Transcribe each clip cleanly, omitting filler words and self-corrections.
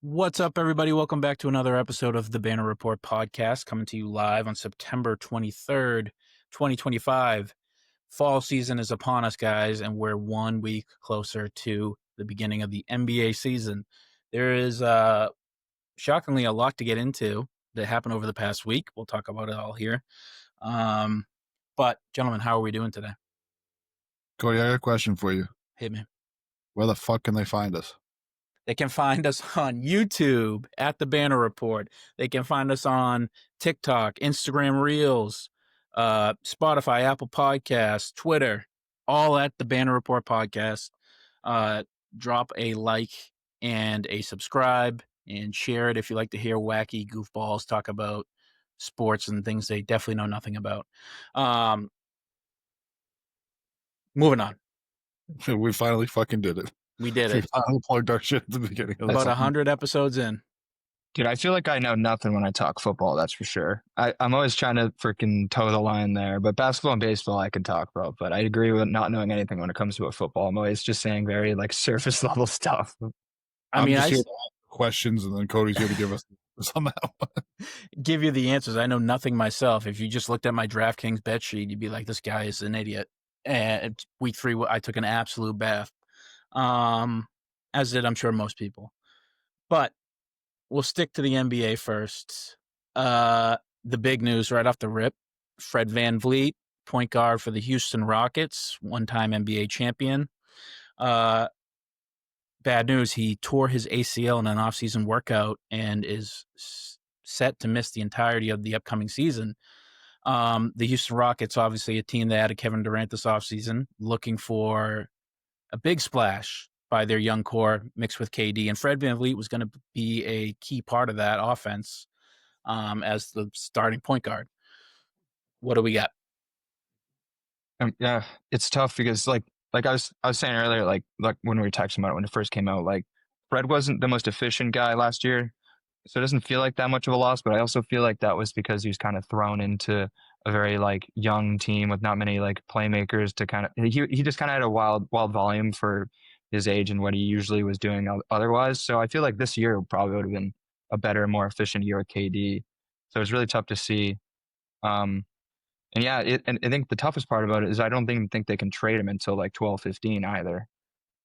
What's up, everybody? Welcome back to another episode of the Banner Report podcast, coming to you live on September 23rd, 2025. Fall season is upon us, guys, and we're 1 week closer to the beginning of the NBA season. There is shockingly a lot to get into that happened over the past week. We'll talk about it all here. But, gentlemen, how are we doing today? Cody, I got a question for you. Hit me. Where the fuck can they find us? They can find us on YouTube at the Banner Report. They can find us on TikTok, Instagram Reels, Spotify, Apple Podcasts, Twitter, all at the Banner Report podcast. Drop a like and a subscribe and share it if you like to hear wacky goofballs talk about sports and things they definitely know nothing about. Moving on. We finally fucking did it. We did We it. finally plugged our shit at the beginning of About the 100 episodes in. Dude, I feel like I know nothing when I talk football, that's for sure. I'm always trying to freaking toe the line there, but basketball and baseball I can talk about, but I agree with not knowing anything when it comes to a football. I'm always just saying very like surface level stuff. I'm just here to ask questions, and then Cody's here to give us on that one. Give you the answers. I know nothing myself. If you just looked at my DraftKings bet sheet, you'd be like, this guy is an idiot. And week 3, I took an absolute bath, as did, I'm sure, most people. But we'll stick to the NBA first. The big news right off the rip, Fred VanVleet, point guard for the Houston Rockets, one-time NBA champion. Bad news, he tore his ACL in an off-season workout and is set to miss the entirety of the upcoming season. The Houston Rockets, obviously a team that added Kevin Durant this offseason, looking for a big splash by their young core mixed with KD. And Fred VanVleet was going to be a key part of that offense as the starting point guard. What do we got? Yeah, it's tough because like I was saying earlier, like when we were texting about it when it first came out, like Fred wasn't the most efficient guy last year. So it doesn't feel like that much of a loss, but I also feel like that was because he was kind of thrown into a very like young team with not many like playmakers to kind of he just kind of had a wild volume for his age and what he usually was doing otherwise. So I feel like this year probably would have been a better, more efficient year with KD. So it's really tough to see. And yeah, and I think the toughest part about it is I don't think they can trade him until like 12-15 either.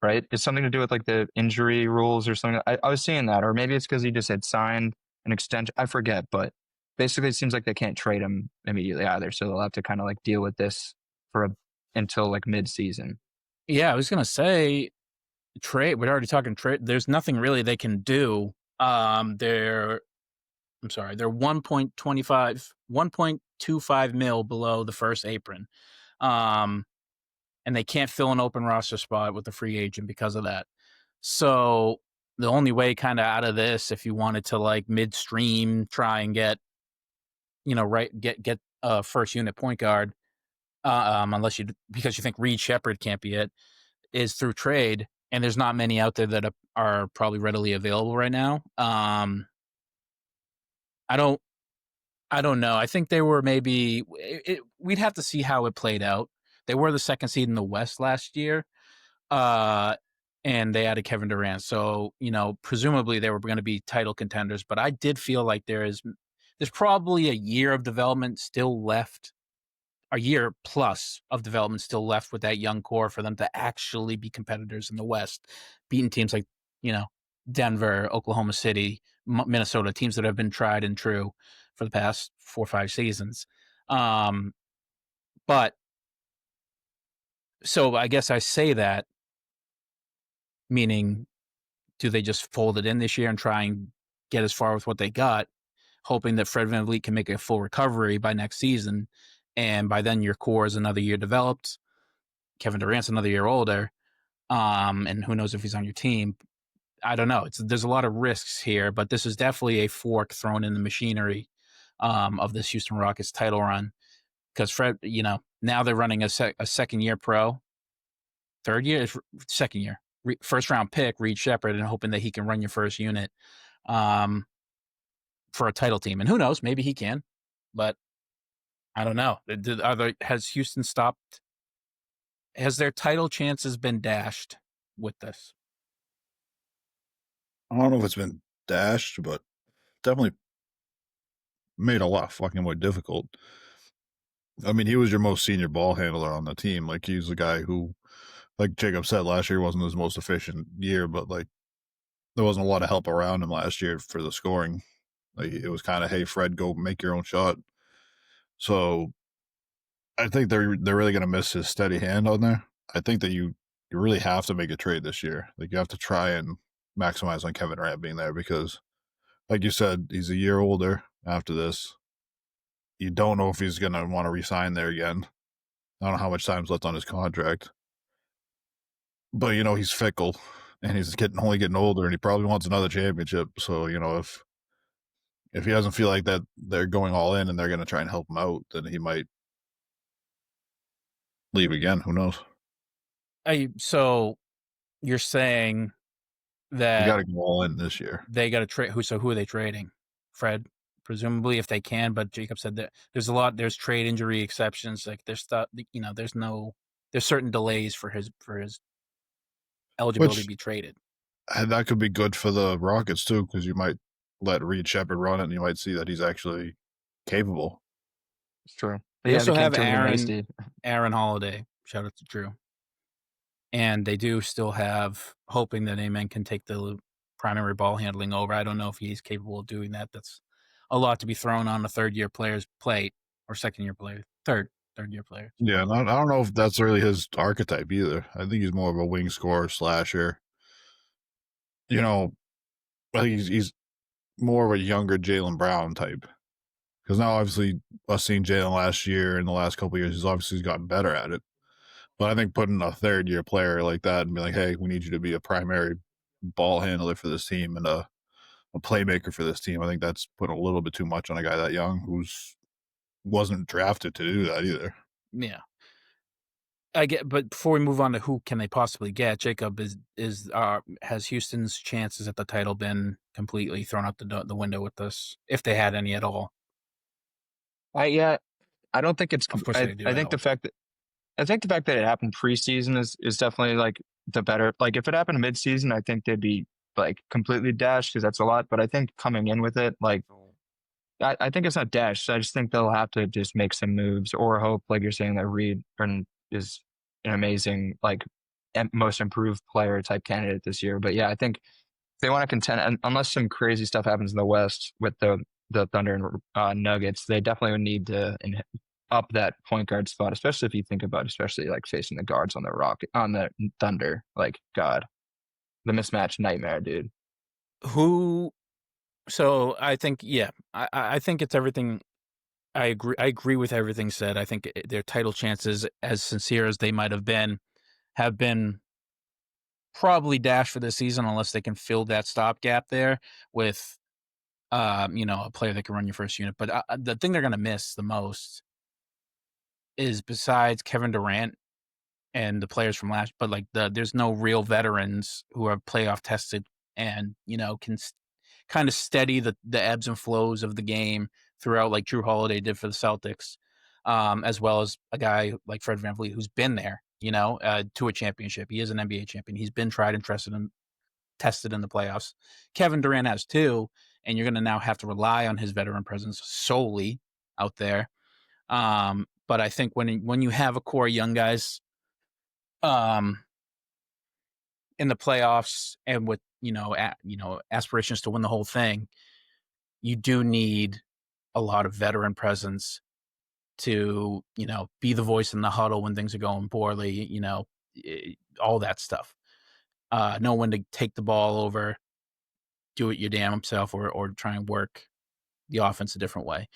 Right? It's something to do with like the injury rules or something. I was seeing that, or maybe it's because he just had signed an extension. I forget, but basically it seems like they can't trade him immediately either. So they'll have to kind of like deal with this until like mid-season. Yeah, I was going to say trade. We're already talking trade. There's nothing really they can do. They're 1.25 mil below the first apron. And they can't fill an open roster spot with a free agent because of that. So the only way kind of out of this, if you wanted to like midstream try and get a first unit point guard, because you think Reed Shepherd can't be it, is through trade. And there's not many out there that are probably readily available right now. I don't know. I think they were we'd have to see how it played out. They were the second seed in the West last year, and they added Kevin Durant. So, presumably they were going to be title contenders. But I did feel like there's probably a year of development still left, a year plus of development still left with that young core for them to actually be competitors in the West, beating teams like, Denver, Oklahoma City, Minnesota, teams that have been tried and true for the past 4 or 5 seasons. But so I guess I say that, meaning, do they just fold it in this year and try and get as far with what they got, hoping that Fred VanVleet can make a full recovery by next season, and by then your core is another year developed, Kevin Durant's another year older, and who knows if he's on your team. I don't know. There's a lot of risks here, but this is definitely a fork thrown in the machinery of this Houston Rockets title run, because Fred, now they're running a second year pro, second year, first round pick, Reed Shepherd, and hoping that he can run your first unit for a title team. And who knows, maybe he can, but I don't know. Has Houston stopped? Has their title chances been dashed with this? I don't know if it's been dashed, but definitely made a lot fucking more difficult. I mean, he was your most senior ball handler on the team. Like, he's the guy who, like Jacob said, last year wasn't his most efficient year, but like there wasn't a lot of help around him last year for the scoring. Like, it was kind of, hey, Fred, go make your own shot. So I think they're really going to miss his steady hand on there. I think that you really have to make a trade this year. Like, you have to try and maximize on Kevin Durant being there because, like you said, he's a year older after this. You don't know if he's going to want to resign there again. I don't know how much time's left on his contract. But, he's fickle and he's only getting older and he probably wants another championship. So, if he doesn't feel like that they're going all in and they're going to try and help him out, then he might leave again. Who knows? So you're saying that you got to go all in this year. They got to trade. Who are they trading? Fred, presumably, if they can. But Jacob said that there's trade injury exceptions. Like there's stuff. There's certain delays for his eligibility to be traded. And that could be good for the Rockets too, because you might let Reed Shepard run it, and you might see that he's actually capable. It's true. They also have Aaron Holiday. Shout out to Drew. And they do still have hoping that Amen can take the primary ball handling over. I don't know if he's capable of doing that. That's a lot to be thrown on a third-year player's plate or second-year player, third-year player. Yeah, I don't know if that's really his archetype either. I think he's more of a wing scorer, slasher. I think he's more of a younger Jaylen Brown type. Because now, obviously, us seeing Jaylen last year and the last couple of years, he's gotten better at it. But I think putting a third-year player like that and be like, hey, we need you to be a primary ball handler for this team and a playmaker for this team, I think that's putting a little bit too much on a guy that young who's wasn't drafted to do that either. Yeah. But before we move on to who can they possibly get, Jacob has Houston's chances at the title been completely thrown out the window with this, if they had any at all? I don't think it's. Of course, they do. I think the fact that it happened preseason is definitely like the better. Like if it happened midseason, I think they'd be like completely dashed because that's a lot. But I think coming in with it, like I think it's not dashed. I just think they'll have to just make some moves or hope, like you're saying, that Reed is an amazing, like most improved player type candidate this year. But yeah, I think if they want to contend, and unless some crazy stuff happens in the West with the Thunder and Nuggets, they definitely would need to up that point guard spot, especially if you think about, especially like facing the guards on the Thunder. Like, God, the mismatch nightmare, dude. So I think, yeah, I think it's everything. I agree with everything said. I think their title chances, as sincere as they might have been probably dashed for this season unless they can fill that stopgap there with, a player that can run your first unit. But the thing they're going to miss the most is, besides Kevin Durant and the players from last, but like there's no real veterans who are playoff tested and can kind of steady the ebbs and flows of the game throughout, like Drew Holiday did for the Celtics, as well as a guy like Fred VanVleet who's been there, to a championship. He is an NBA champion. He's been tried and tested in the playoffs. Kevin Durant has too, and you're going to now have to rely on his veteran presence solely out there. But I think when you have a core of young guys in the playoffs and with aspirations to win the whole thing, you do need a lot of veteran presence to be the voice in the huddle when things are going poorly, all that stuff. Know when to take the ball over, do it your damn self, or try and work the offense a different way.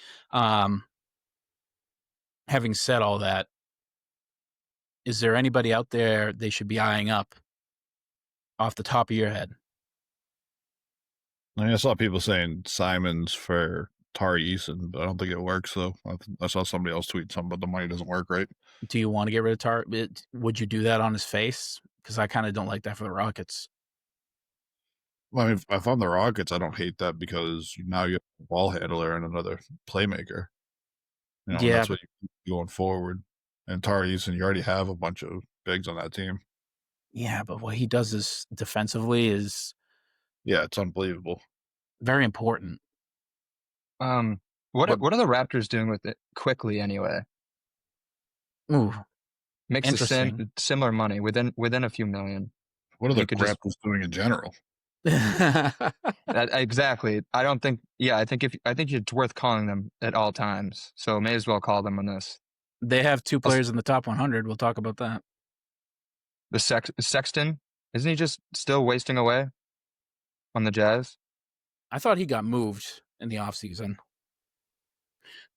Having said all that, is there anybody out there they should be eyeing up off the top of your head? I saw people saying Simons for Jayson, but I don't think it works. So I saw somebody else tweet something, but the money doesn't work right. Do you want to get rid of Tar? Would you do that on his face? Because I kind of don't like that for the Rockets. I mean, if I'm the Rockets, I don't hate that because now you have a ball handler and another playmaker. That's what you're going forward. And Jayson, you already have a bunch of bigs on that team. Yeah, but what he does is defensively is... Yeah, it's unbelievable. Very important. What What- are the Raptors doing with it quickly anyway? Ooh, Makes interesting. similar money within a few million. What are the You could just Raptors doing in general? exactly. I don't think. Yeah, I think it's worth calling them at all times. So may as well call them on this. They have 2 Also- players in the top 100. We'll talk about that. The Sexton, isn't he just still wasting away on the Jazz? I thought he got moved in the offseason.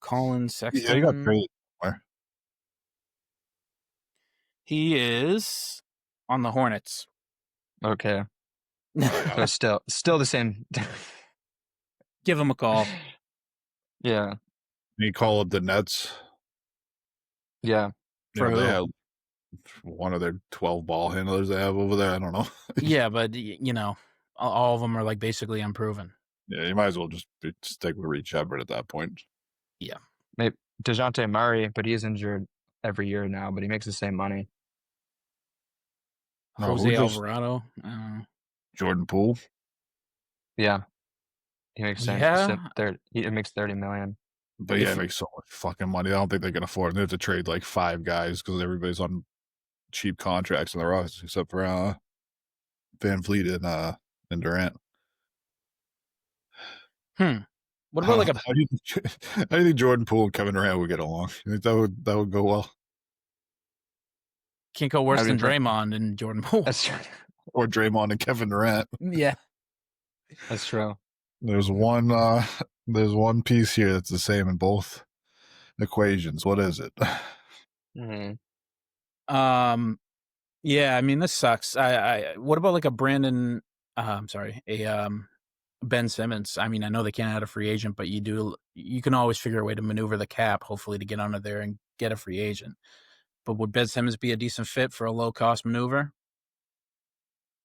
Colin Sexton. Yeah, he got traded somewhere. He is on the Hornets. Okay, Oh, so still the same. Give him a call. Yeah, He called up the Nets. yeah. For They who? have one of their 12 ball handlers they have over there. I don't know. Yeah, but all of them are like basically unproven. Yeah, you might as well just stick with Reed Shepard at that point. Yeah. Maybe DeJounte Murray, but he's injured every year now, but he makes the same money. No, Jose Alvarado. Jordan Poole. Yeah, he makes Yeah. He makes 30 million. But yeah, it makes so much fucking money. I don't think they can afford it. They have to trade like 5 guys because everybody's on cheap contracts in the roster except for VanVleet and Durant. What about like a how do you think Jordan Poole and Kevin Durant would get along? You think that would go well? can't go worse I mean, than Draymond and Jordan Poole? That's true. Or Draymond and Kevin Durant? Yeah. That's true. There's one piece here that's the same in both equations. What is it? Mm-hmm. Yeah, I mean this sucks. What about like a Brandon Ben Simmons? I mean, I know they can't add a free agent, but you can always figure a way to maneuver the cap, hopefully, to get under there and get a free agent. But would Ben Simmons be a decent fit for a low cost maneuver?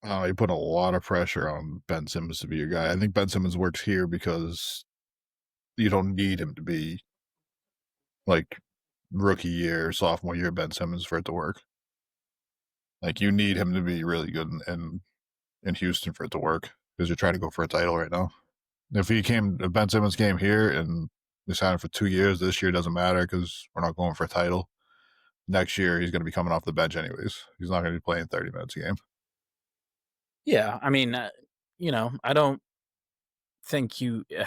You put a lot of pressure on Ben Simmons to be your guy. I think Ben Simmons works here because you don't need him to be like rookie year, sophomore year Ben Simmons for it to work. Like you need him to be really good in Houston for it to work because you're trying to go for a title right now. If Ben Simmons came here and we signed him for 2 years, this year doesn't matter because we're not going for a title. Next year he's going to be coming off the bench anyways. He's not going to be playing 30 minutes a game. Yeah, I mean, I don't think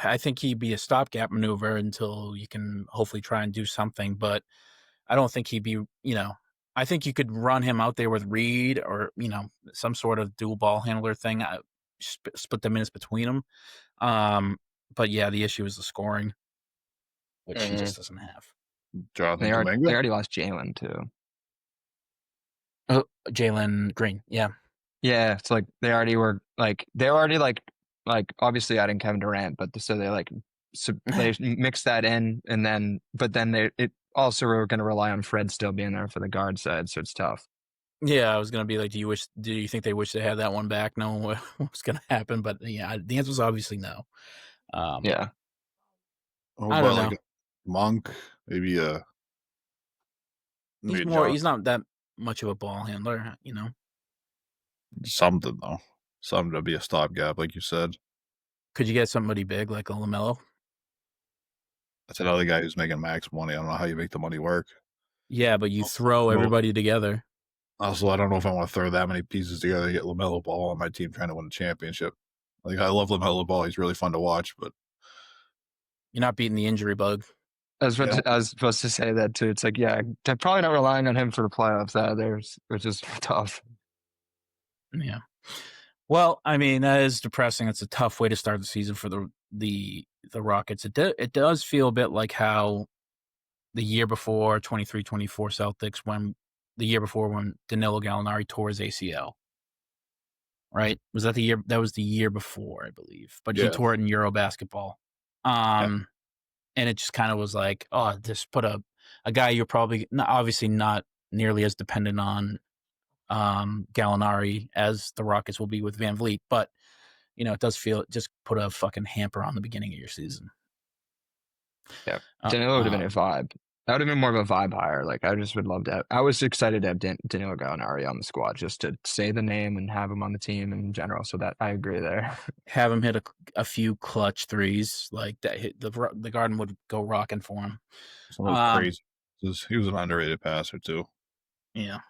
I think he'd be a stopgap maneuver until you can hopefully try and do something, but I don't think he'd be, I think you could run him out there with Reed or, some sort of dual ball handler thing, split the minutes between them. But yeah, the issue is the scoring, which he just doesn't have. Jonathan They Kuminga? already lost Jalen too. Oh, Jalen Green. Yeah. Yeah, it's like they already obviously adding Kevin Durant, but so they mixed that in, and then it also were going to rely on Fred still being there for the guard side, so it's tough. Yeah, I was gonna be like, do you think they wish they had that one back? No, what's gonna happen? But yeah, the answer is obviously no. Yeah, I don't know. Like Monk, maybe He's not that much of a ball handler, something though. Something to be a stopgap, like you said. Could you get somebody big like a LaMelo? That's another guy who's making max money. I don't know how you make the money work. Yeah, but you throw everybody together. Also, I don't know if I want to throw that many pieces together to get LaMelo Ball on my team trying to win a championship. Like, I love LaMelo Ball. He's really fun to watch, but You're not beating the injury bug. I was supposed to say that too. It's like, yeah, they're probably not relying on him for the playoffs either, which is tough. Yeah. Well, I mean, that is depressing. It's a tough way to start the season for the Rockets. It does feel a bit like how the year before 23-24 Celtics, when Danilo Gallinari tore his ACL. Right? Was that the year? That was the year before, I believe. But he tore it in Euro basketball. And it just kind of was like, oh, just put a guy you're probably obviously not nearly as dependent on Gallinari as the Rockets will be with VanVleet, but it does feel just put a fucking hamper on the beginning of your season. Yeah, Danilo would have been a vibe. That would have been more of a vibe hire. Like I just would love to. I was excited to have Danilo Gallinari on the squad just to say the name and have him on the team in general. So that I agree there. Have him hit a few clutch threes like that. The Garden would go rocking for him. Some of those crazy. He was an underrated passer too. Yeah.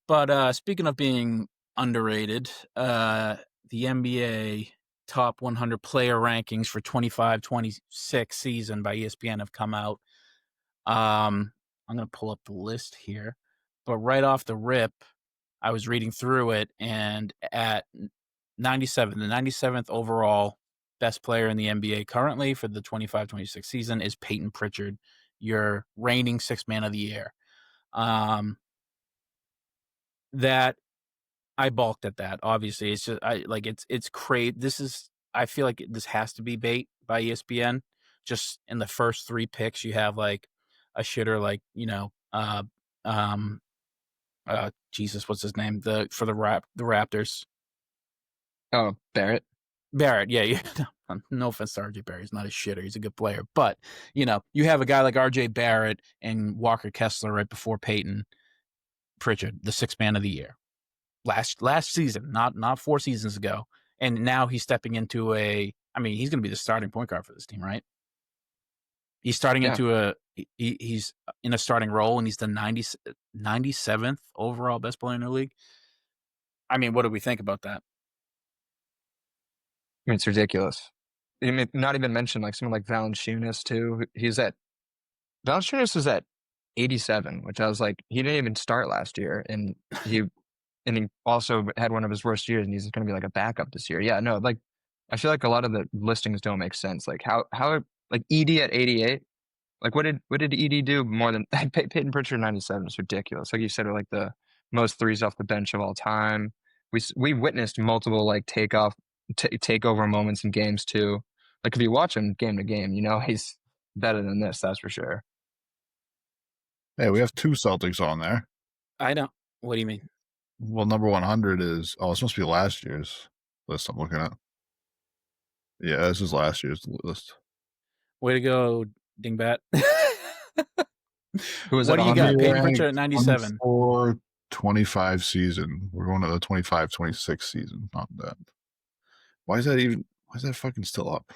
But speaking of being underrated, the NBA top 100 player rankings for 25-26 season by ESPN have come out. I'm going to pull up the list here. But right off the rip, I was reading through it, and at 97, the 97th overall best player in the NBA currently for the 25-26 season is Peyton Pritchard, your reigning sixth man of the year. That I balked at that. Obviously, it's just it's crazy. I feel like this has to be bait by ESPN. Just in the first three picks, you have like a shitter like Jesus, what's his name? For the Raptors. Oh, Barrett. Yeah. No offense to RJ Barrett, he's not a shitter. He's a good player, but you have a guy like RJ Barrett and Walker Kessler right before Peyton Pritchard, the sixth man of the year. Last season, not 4 seasons ago, and now he's stepping into he's going to be the starting point guard for this team, right? He's starting into he's in a starting role, and he's the 97th overall best player in the league. What do we think about that? It's ridiculous. Not even mention like someone like Valanciunas too. Valanciunas was at 87, which I was like, he didn't even start last year, and he also had one of his worst years, and he's going to be like a backup this year. Yeah, no, like I feel like a lot of the listings don't make sense. Like how like ED at 88, like what did ED do more than Peyton Pritchard 97 is ridiculous. Like you said, like the most threes off the bench of all time. We witnessed multiple like takeover moments in games too. Like if you watch him game to game, he's better than this. That's for sure. Hey, we have 2 Celtics on there. I don't. What do you mean? Well, number 100 is it's supposed to be last year's list I'm looking at. Yeah, this is last year's list. Way to go, Dingbat. Who was what do you got? Peyton Pritchard at 97. 25 season. We're going to the 25-26 season. Not that. Why is that fucking still up?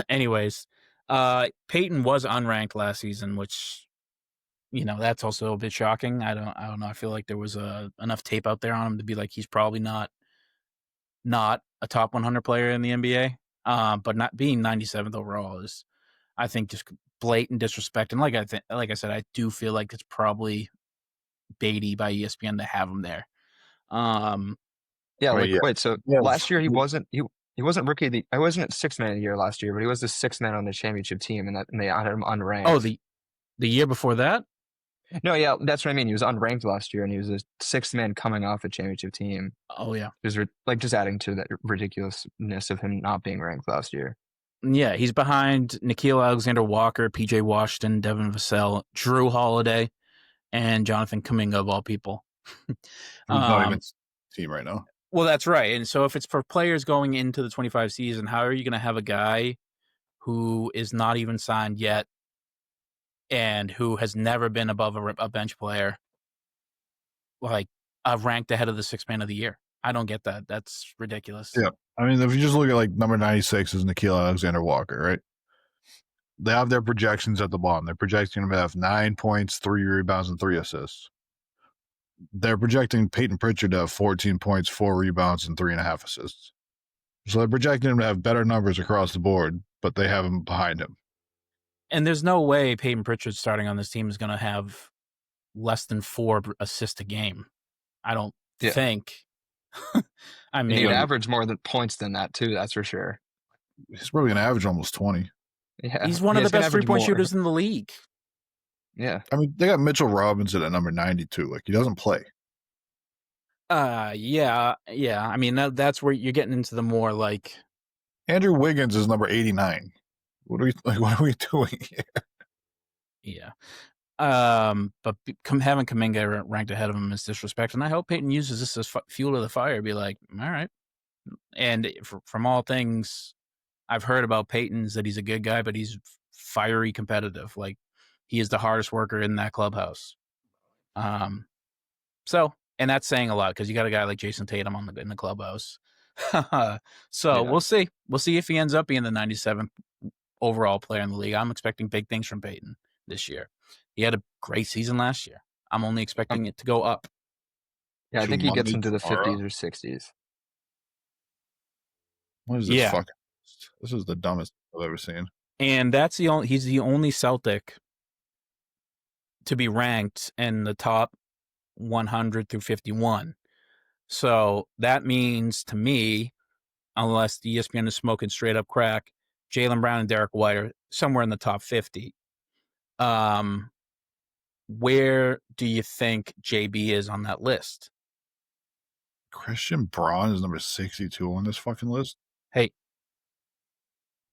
Anyways, Peyton was unranked last season, which that's also a bit shocking. I don't know. I feel like there was enough tape out there on him to be like he's probably not a top 100 player in the NBA. But not being 97th overall is, I think, just blatant disrespect. And like I said, I do feel like it's probably baity by ESPN to have him there. Wait. So last year he wasn't rookie. I wasn't sixth man of the year last year, but he was the sixth man on the championship team, and they had him unranked. Oh, the year before that? No, yeah, that's what I mean. He was unranked last year, and he was the sixth man coming off a championship team. Oh yeah, it was just adding to that ridiculousness of him not being ranked last year. Yeah, he's behind Nickeil Alexander-Walker, P.J. Washington, Devin Vassell, Drew Holiday, and Jonathan Kuminga of all people. Who's not even team right now. Well, that's right. And so if it's for players going into the 25 season, how are you going to have a guy who is not even signed yet and who has never been above a bench player, like ranked ahead of the sixth man of the year? I don't get that. That's ridiculous. Yeah. If you just look at like number 96 is Nickeil Alexander-Walker, right? They have their projections at the bottom. They're projecting him to have 9 points, 3 rebounds, and 3 assists. They're projecting Peyton Pritchard to have 14 points, 4 rebounds, and 3.5 assists. So they're projecting him to have better numbers across the board, but they have him behind him. And there's no way Peyton Pritchard starting on this team is going to have less than 4 assists a game. I don't think. He would average more points than that too. That's for sure. He's probably going to average almost 20. Yeah, he's one of the best 3-point shooters in the league. Yeah. They got Mitchell Robinson at number 92. Like, he doesn't play. Yeah. That's where you're getting into the more like Andrew Wiggins is number 89. What are we doing here? Yeah. But having Kuminga ranked ahead of him is disrespect, and I hope Peyton uses this as fuel to the fire. Be like, all right. And from all things I've heard about Peyton's that he's a good guy, but he's fiery competitive. Like, he is the hardest worker in that clubhouse. So, and that's saying a lot because you got a guy like Jayson Tatum in the clubhouse. So Yeah. we'll see. We'll see if he ends up being the 97th overall player in the league. I'm expecting big things from Peyton this year. He had a great season last year. I'm only expecting it to go up. Yeah, I think he gets Monday into the tomorrow? 50s or 60s. What is this Yeah. fucking? This is the dumbest I've ever seen. And he's the only Celtic to be ranked in the top 100 through 51. So that means to me, unless the ESPN is smoking straight up crack, Jaylen Brown and Derek White are somewhere in the top 50. Where do you think JB is on that list? Christian Braun is number 62 on this fucking list. Hey,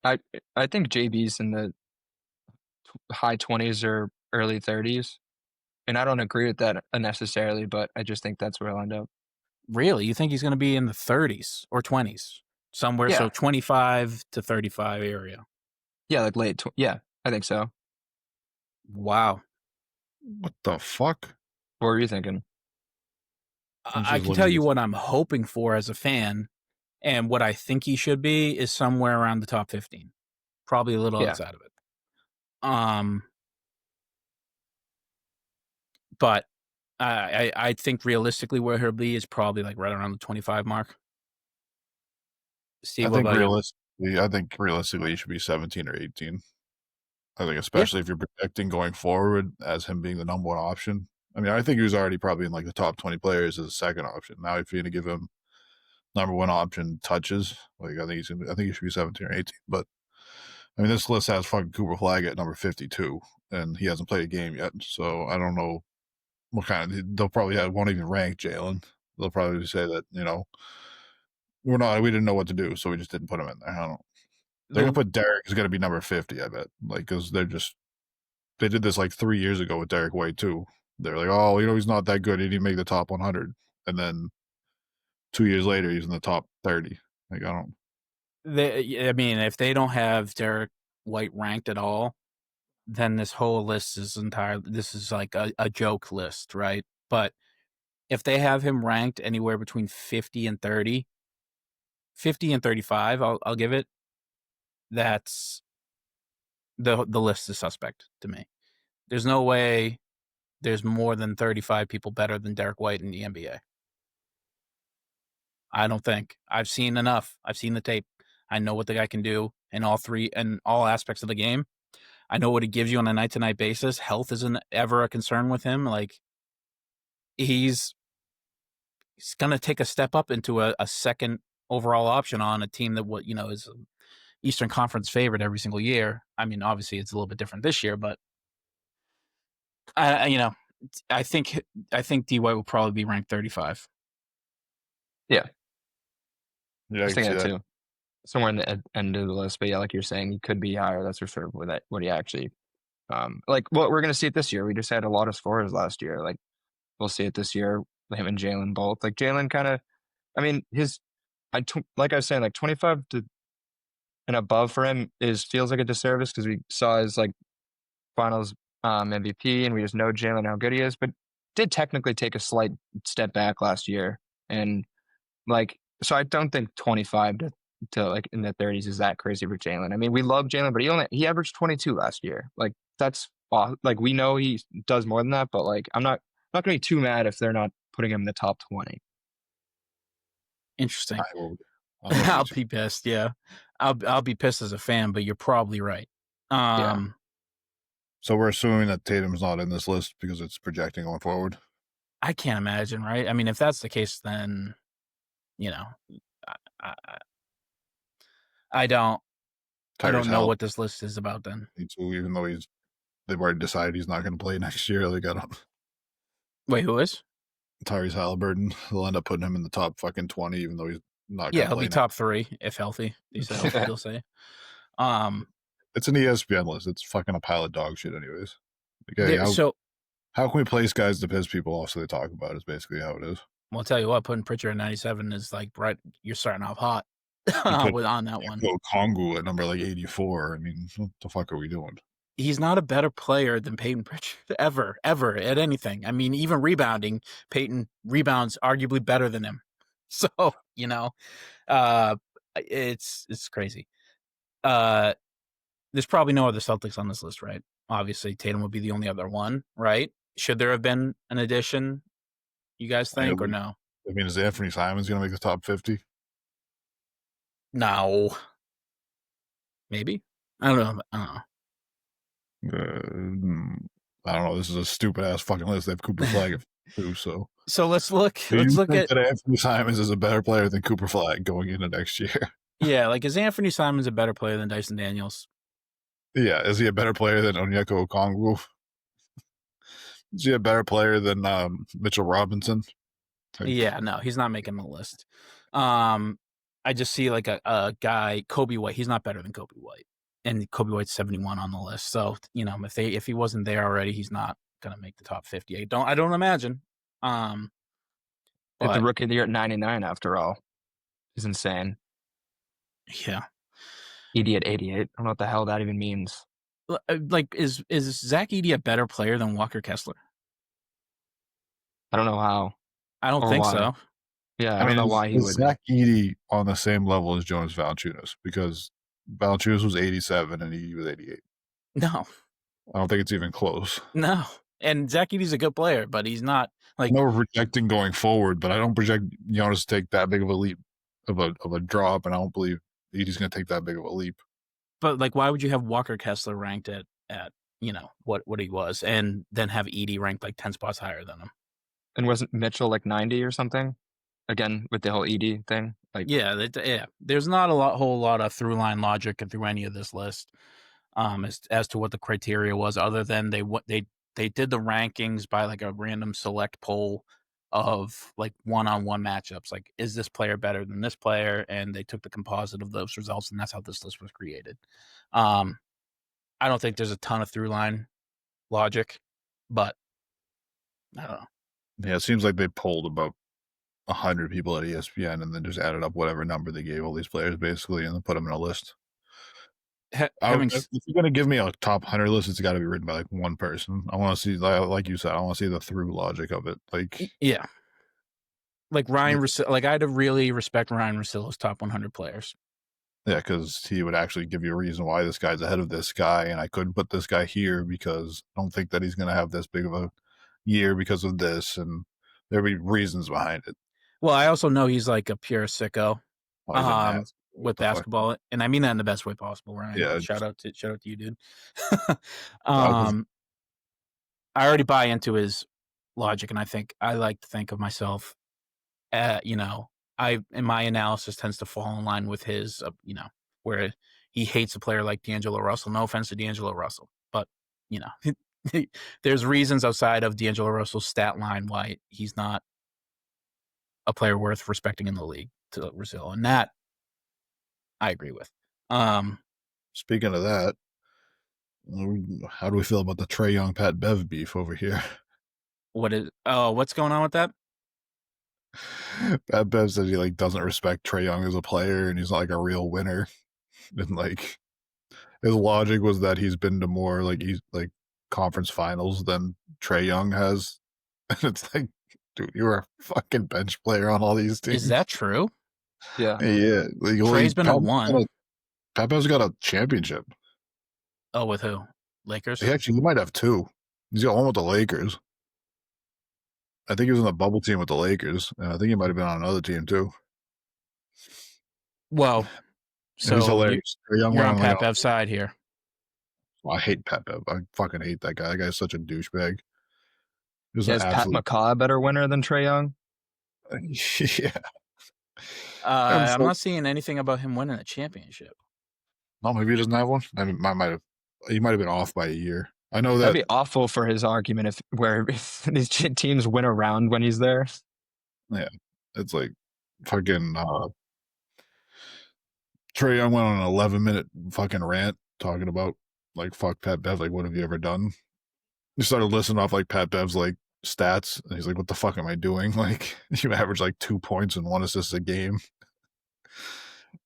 I think JB's in the high 20s or early 30s. And I don't agree with that necessarily, but I just think that's where I'll end up. really? You think he's going to be in the 30s or 20s? Somewhere, Yeah. so 25 to 35 area. Yeah, like late. Yeah, I think so. Wow. What the fuck? What were you thinking? I can tell you what I'm hoping for as a fan, and what I think he should be is somewhere around the top 15, probably a little outside of it. But I think realistically where he'll be is probably like right around the 25 mark. Steve, I what think about realistically, he should be 17 or 18. I think especially if you're projecting going forward as him being the number one option. I mean, I think he was already probably in like the top 20 players as a second option. Now, if you're going to give him number one option touches, like I think he should be 17 or 18. But I mean, this list has fucking Cooper Flag at number 52, and he hasn't played a game yet. So I don't know what kind of. They'll probably won't even rank Jaylen. They'll probably say that we didn't know what to do, so we just didn't put him in there. I don't know. They're gonna put Derek is gonna be number 50, I bet. Like, because they did this like 3 years ago with Derek White too. They're like, oh, he's not that good. He didn't make the top 100, and then 2 years later, he's in the top 30. Like, I don't. I mean, if they don't have Derek White ranked at all, then this whole list is this is like a joke list, right? But if they have him ranked anywhere between 50 and 30, 50 and 35, I'll give it. That's the list is suspect to me. There's no way there's more than 35 people better than Derek White in the NBA. I don't think. I've seen enough. I've seen the tape. I know what the guy can do in all aspects of the game. I know what he gives you on a night-to-night basis. Health isn't ever a concern with him. Like, he's going to take a step up into a second overall option on a team that is an Eastern Conference favorite every single year. I mean, obviously it's a little bit different this year, but I think D White will probably be ranked 35. Yeah, Yeah, I was can see thinking that that. too. Somewhere in the end of the list, but yeah, like you're saying, he could be higher. That's for sure. With that, what he actually, like, well, we're gonna see it this year. We just had a lot of scorers last year. Like, we'll see it this year. Him and Jaylen both. Like Jaylen, kind of. I mean, like I was saying, like 25 to and above for him feels like a disservice because we saw his like finals MVP, and we just know Jaylen how good he is, but did technically take a slight step back last year, and like, so I don't think 25 to like in the 30s is that crazy for Jaylen. I mean, we love Jaylen, but he averaged 22 last year. Like, that's like, we know he does more than that, but like, I'm not gonna be too mad if they're not putting him in the top 20. Interesting. I'll be pissed. Yeah, I'll be pissed as a fan, but you're probably right. Yeah. So we're assuming that Tatum's not in this list because it's projecting going forward. I can't imagine, right? I mean, if that's the case, then I don't know what this list is about then. Me too, even though they've already decided he's not going to play next year. They got him. Wait, who is? Tyrese Halliburton. They'll end up putting him in the top fucking 20, even though he's not. Yeah, he'll be top 3 if healthy. They'll say. It's an ESPN list. It's fucking a pile of dog shit, anyways. Okay, how can we place guys to piss people off so they talk about it? Is basically how it is. Well, I'll tell you what, putting Pritchard at 97 is like, right, you're starting off hot. You put on that one. Kongu at number like 84. I mean, what the fuck are we doing? He's not a better player than Peyton Pritchard ever at anything. I mean, even rebounding, Peyton rebounds arguably better than him. So, it's crazy. There's probably no other Celtics on this list, right? Obviously, Tatum would be the only other one, right? Should there have been an addition, you guys think, or no? I mean, is Anthony Simons going to make the top 50? No. Maybe. I don't know. I don't know. This is a stupid ass fucking list. They have Cooper Flag too. So let's look. Let's look at that Anthony Simons is a better player than Cooper Flag going into next year. Yeah, like is Anthony Simons a better player than Dyson Daniels? Yeah, is he a better player than Onyeka Okongwu? Is he a better player than Mitchell Robinson? Yeah, no, he's not making the list. I just see like a guy, Kobe White. He's not better than Kobe White, and Kobe White's 71 on the list. So if he wasn't there already, he's not gonna make the top 50. I don't imagine. But the rookie of the year at 99 after all is insane. Yeah. Edey at 88. I don't know what the hell that even means. Like, is Zach Edey a better player than Walker Kessler? I don't know how. I don't think so. Yeah, I don't know why he would. Zach Edey on the same level as Jonas Valanciunas, because Valanciunas was 87 and Edey was 88. No. I don't think it's even close. No. And Zach Edey's a good player, but he's not like. No projecting going forward, but I don't project Jonas to take that big of a leap of a drop, and I don't believe Edey's going to take that big of a leap. But like, why would you have Walker Kessler ranked at what he was, and then have Edey ranked like 10 spots higher than him? And wasn't Mitchell like 90 or something? Again, with the whole Edey thing? Like, yeah. There's not a whole lot of through line logic through any of this list, as to what the criteria was, other than they did the rankings by like a random select poll of like one-on-one matchups. Like, is this player better than this player? And they took the composite of those results, and that's how this list was created. I don't think there's a ton of through line logic, but I don't know. Yeah, it seems like they polled about 100 people at ESPN and then just added up whatever number they gave all these players basically and then put them in a list. If you're going to give me a top 100 list, it's got to be written by like one person. I want to see, like you said, I want to see the through logic of it. Like, yeah, like Ryan, like I'd really respect Ryan Russillo's top 100 players. Yeah, because he would actually give you a reason why this guy's ahead of this guy, and I couldn't put this guy here because I don't think that he's going to have this big of a year because of this, and there'd be reasons behind it. Well, I also know he's like a pure sicko. With basketball, and I mean that in the best way possible, Ryan. Yeah, shout out to you, dude. I already buy into his logic, and I like to think of myself, in my analysis tends to fall in line with his, where he hates a player like D'Angelo Russell. No offense to D'Angelo Russell, but there's reasons outside of D'Angelo Russell's stat line why he's not a player worth respecting in the league to Russillo, and that I agree with. Speaking of that, how do we feel about the Trae Young Pat Bev beef over here? What's going on with that? Pat Bev said he doesn't respect Trae Young as a player and he's not a real winner. And his logic was that he's been to more conference finals than Trae Young has. And it's dude, you were a fucking bench player on all these teams. Is that true? Yeah. Yeah. Trae's been a one. Pat Bev's got a championship. Oh, with who? Lakers? He might have two. He's got one with the Lakers. I think he was in the bubble team with the Lakers. And I think he might have been on another team too. Well, so you're on Pat Bev's side here. Well, I hate Pat Bev. I fucking hate that guy. That guy's such a douchebag. Is Pat McCaw a better winner than Trae Young? Yeah. I'm not seeing anything about him winning a championship. No, maybe he doesn't have one. I mean, he might have been off by a year. I know that'd be awful for his argument if these teams win a round when he's there. Yeah, it's fucking Trae Young went on an 11-minute fucking rant talking about fuck Pat Bev. What have you ever done? He started listing off Pat Bev's stats, and he's like, "What the fuck am I doing? You average 2 points and 1 assist a game."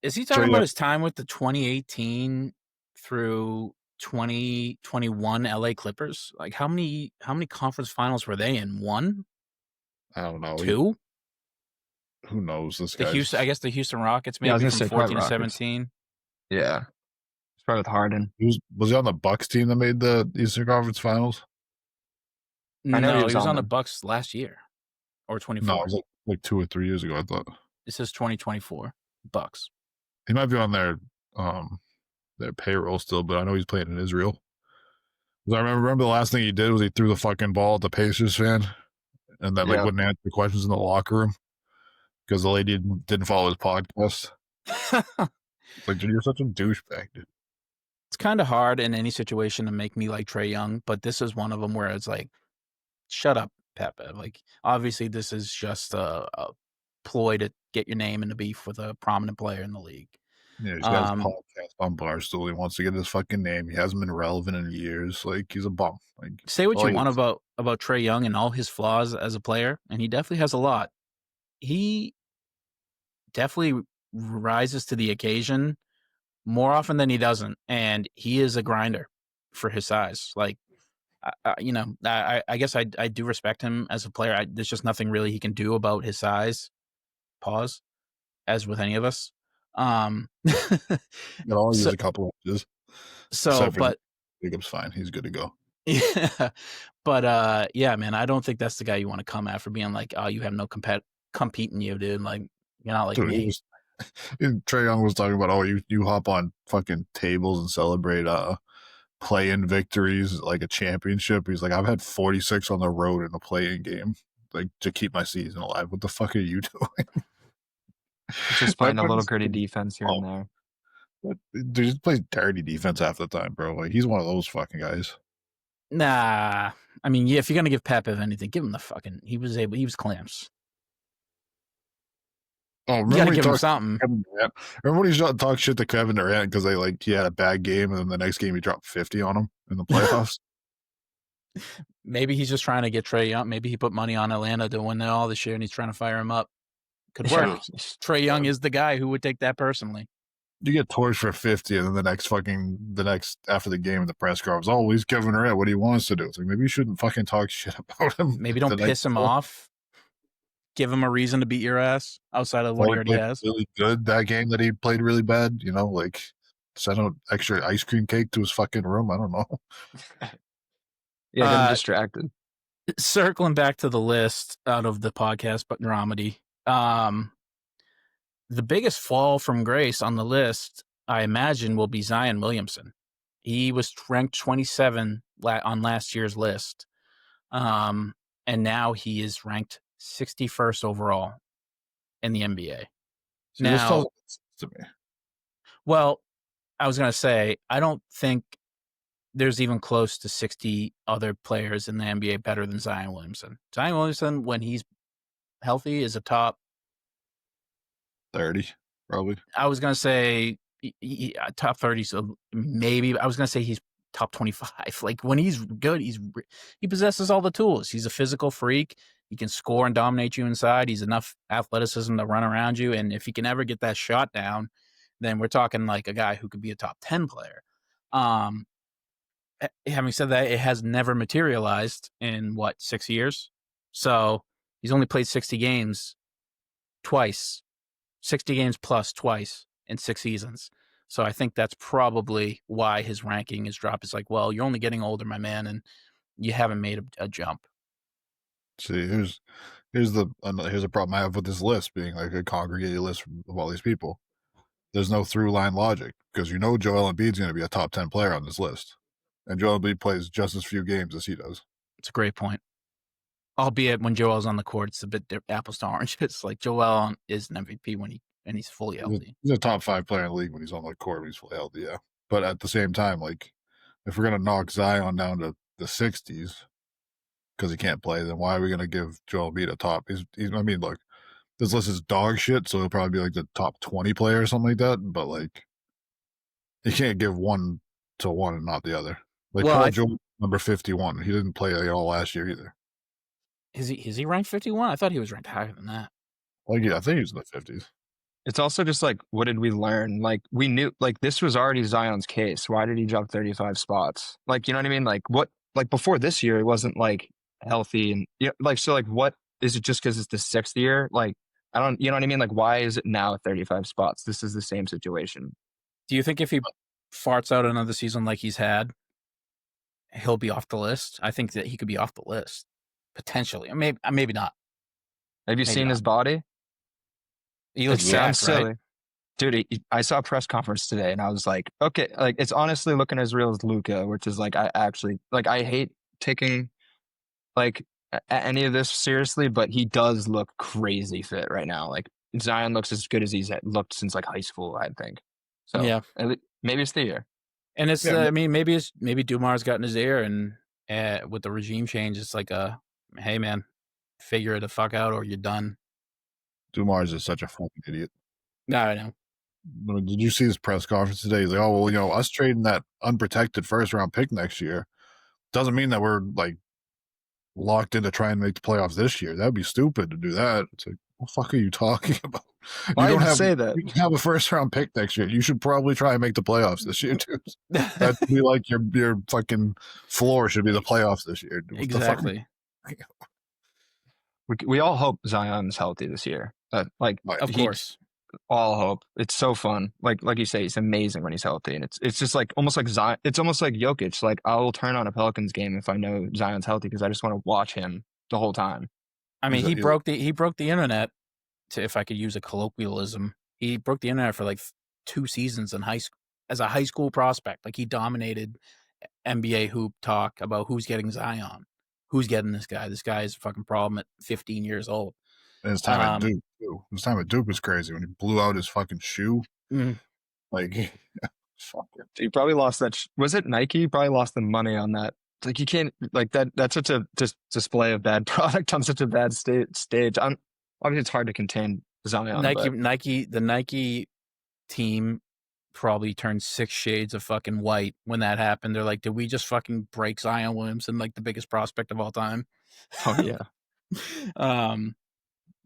Is he talking Trae about Young- his time with the 2018 through 2021 LA Clippers? Like how many conference finals were they in? One? I don't know. Two? Who knows? This The guy's Houston, I guess the Houston Rockets Yeah, I was maybe gonna from say probably 14 to Rockets. 17. Yeah, it's probably with Harden. was he on the Bucks team that made the Eastern Conference Finals? I know No, he was on the them. Bucks last year or 24. No, it was like 2 or 3 years ago. I thought This is 2024 Bucks. he might be on their payroll still, but I know he's playing in Israel. 'Cause I remember the last thing he did was he threw the fucking ball at the Pacers fan, and then like Yeah. wouldn't answer the questions in the locker room because the lady didn't follow his podcast. It's like, dude, you're such a douchebag, dude. It's kind of hard in any situation to make me like Trae Young, but this is one of them where it's like, shut up, Pepe. Like, obviously, this is just a ploy to get your name in the beef with a prominent player in the league. Yeah, he's got his podcast on Barstool. He wants to get his fucking name. He hasn't been relevant in years. Like, he's a bum. Like, say what all you he want is. about Trae Young and all his flaws as a player, and he definitely has a lot. He definitely rises to the occasion more often than he doesn't, and he is a grinder for his size. Like, I guess I do respect him as a player. There's just nothing really he can do about his size. Pause, as with any of us. It all use a couple inches. So, Except for but Jacob's fine. He's good to go. yeah, but yeah, man, I don't think that's the guy you want to come at for being like, oh, you have no competing you, dude. Like, you're not like Dude, me. Trae Young was talking about, oh, you hop on fucking tables and celebrate play-in victories like a championship. He's like, I've had 46 on the road in a play-in game, like to keep my season alive. What the fuck are you doing? Just playing a little gritty defense here and there. Dude, he plays dirty defense half the time, bro. Like, he's one of those fucking guys. Nah, I mean, yeah, if you're gonna give Pep anything, give him the fucking. He was clamps. Oh, You gotta give him something. Remember when he talked shit to Kevin Durant because he had a bad game and then the next game he dropped 50 on him in the playoffs? Maybe he's just trying to get Trae Young. Maybe he put money on Atlanta to win all this year and he's trying to fire him up. Could work. Yeah. Trae Young is the guy who would take that personally. You get torched for 50 and then the next after the game in the press conference, oh, he's Kevin Durant. What do you want us to do? It's like, maybe you shouldn't fucking talk shit about him. Maybe don't piss him off. Give him a reason to beat your ass outside of what he already has. Really good that game that he played really bad, like send out extra ice cream cake to his fucking room. I don't know. Yeah, get him distracted. Circling back to the list out of the podcast, but dramedy. The biggest fall from grace on the list, I imagine, will be Zion Williamson. He was ranked 27 on last year's list. And now he is ranked 61st overall in the NBA. See, now, this tells to me. Well, I was going to say, I don't think there's even close to 60 other players in the NBA better than Zion Williamson. Zion Williamson, when he's healthy, is a top 30, probably. I was going to say top 30, so maybe. I was going to say he's top 25. Like, when he's good, he possesses all the tools. He's a physical freak. He can score and dominate you inside. He's enough athleticism to run around you. And if he can ever get that shot down, then we're talking like a guy who could be a top 10 player. Having said that, it has never materialized in 6 years. So he's only played 60 games twice, 60 games plus twice in 6 seasons. So I think that's probably why his ranking is dropped. It's like, well, you're only getting older, my man, and you haven't made a jump. See, here's a problem I have with this list being like a congregated list of all these people. There's no through line logic because Joel Embiid's going to be a top 10 player on this list, and Joel Embiid plays just as few games as he does. It's a great point. Albeit when Joel's on the court, it's a bit apples to oranges. It's like Joel is an MVP when he's fully healthy. He's a top 5 player in the league when he's on the court when he's fully healthy, yeah. But at the same time, like, if we're going to knock Zion down to the 60s because he can't play, then why are we going to give Joel Embiid a top? I mean, look, this list is dog shit, so he'll probably be like the top 20 player or something like that. But like, you can't give one to one and not the other. Like, Paul George, number 51. He didn't play all last year either. Is he ranked 51? I thought he was ranked higher than that. Like, yeah, I think he was in the 50s. It's also just like, what did we learn? Like, we knew, like, this was already Zion's case. Why did he drop 35 spots? Like, you know what I mean? Like, what, like, before this year, it wasn't like healthy. And, like, so, like, what is it just because it's the 6th year? Like, I don't, you know what I mean? Like, why is it now 35 spots? This is the same situation. Do you think if he farts out another season like he's had, he'll be off the list? I think that he could be off the list. Potentially. Maybe not. Have you seen his body? He looks sounds jacked, right? silly. Dude, I saw a press conference today and I was like, okay, like it's honestly looking as real as Luka, which is like, I actually, like, I hate taking like any of this seriously, but he does look crazy fit right now. Like Zion looks as good as he's looked since like high school, I think. So yeah, maybe it's the year. And it's, I mean, maybe Dumar's got in his ear, and with the regime change, it's like hey man, figure it the fuck out or you're done. Dumars is such a fucking idiot. No, I know. Did you see his press conference today? He's like, oh, well, you know, us trading that unprotected first round pick next year doesn't mean that we're like locked in to try and make the playoffs this year. That'd be stupid to do that. It's like, what the fuck are you talking about? Why you don't say that? You have a first round pick next year. You should probably try and make the playoffs this year, too. That'd be like your fucking floor should be the playoffs this year. Exactly. We all hope Zion's healthy this year. Like, of course. All hope. It's so fun. Like you say, he's amazing when he's healthy, and it's just like almost like Zion. It's almost like Jokic. Like I'll turn on a Pelicans game if I know Zion's healthy because I just want to watch him the whole time. I mean, he broke the internet. If I could use a colloquialism, he broke the internet for like 2 seasons in high school as a high school prospect. Like he dominated NBA hoop talk about who's getting Zion, who's getting this guy. This guy is a fucking problem at 15 years old. And his time at Duke, too. His time at Duke was crazy when he blew out his fucking shoe. Like, fuck it. He probably lost that. Was it Nike? He probably lost the money on that. Like you can't like that. That's such a display of bad product on such a bad stage. Obviously, it's hard to contain Zion. The Nike team probably turned 6 shades of fucking white when that happened. They're like, did we just fucking break Zion Williamson, like the biggest prospect of all time? Oh yeah.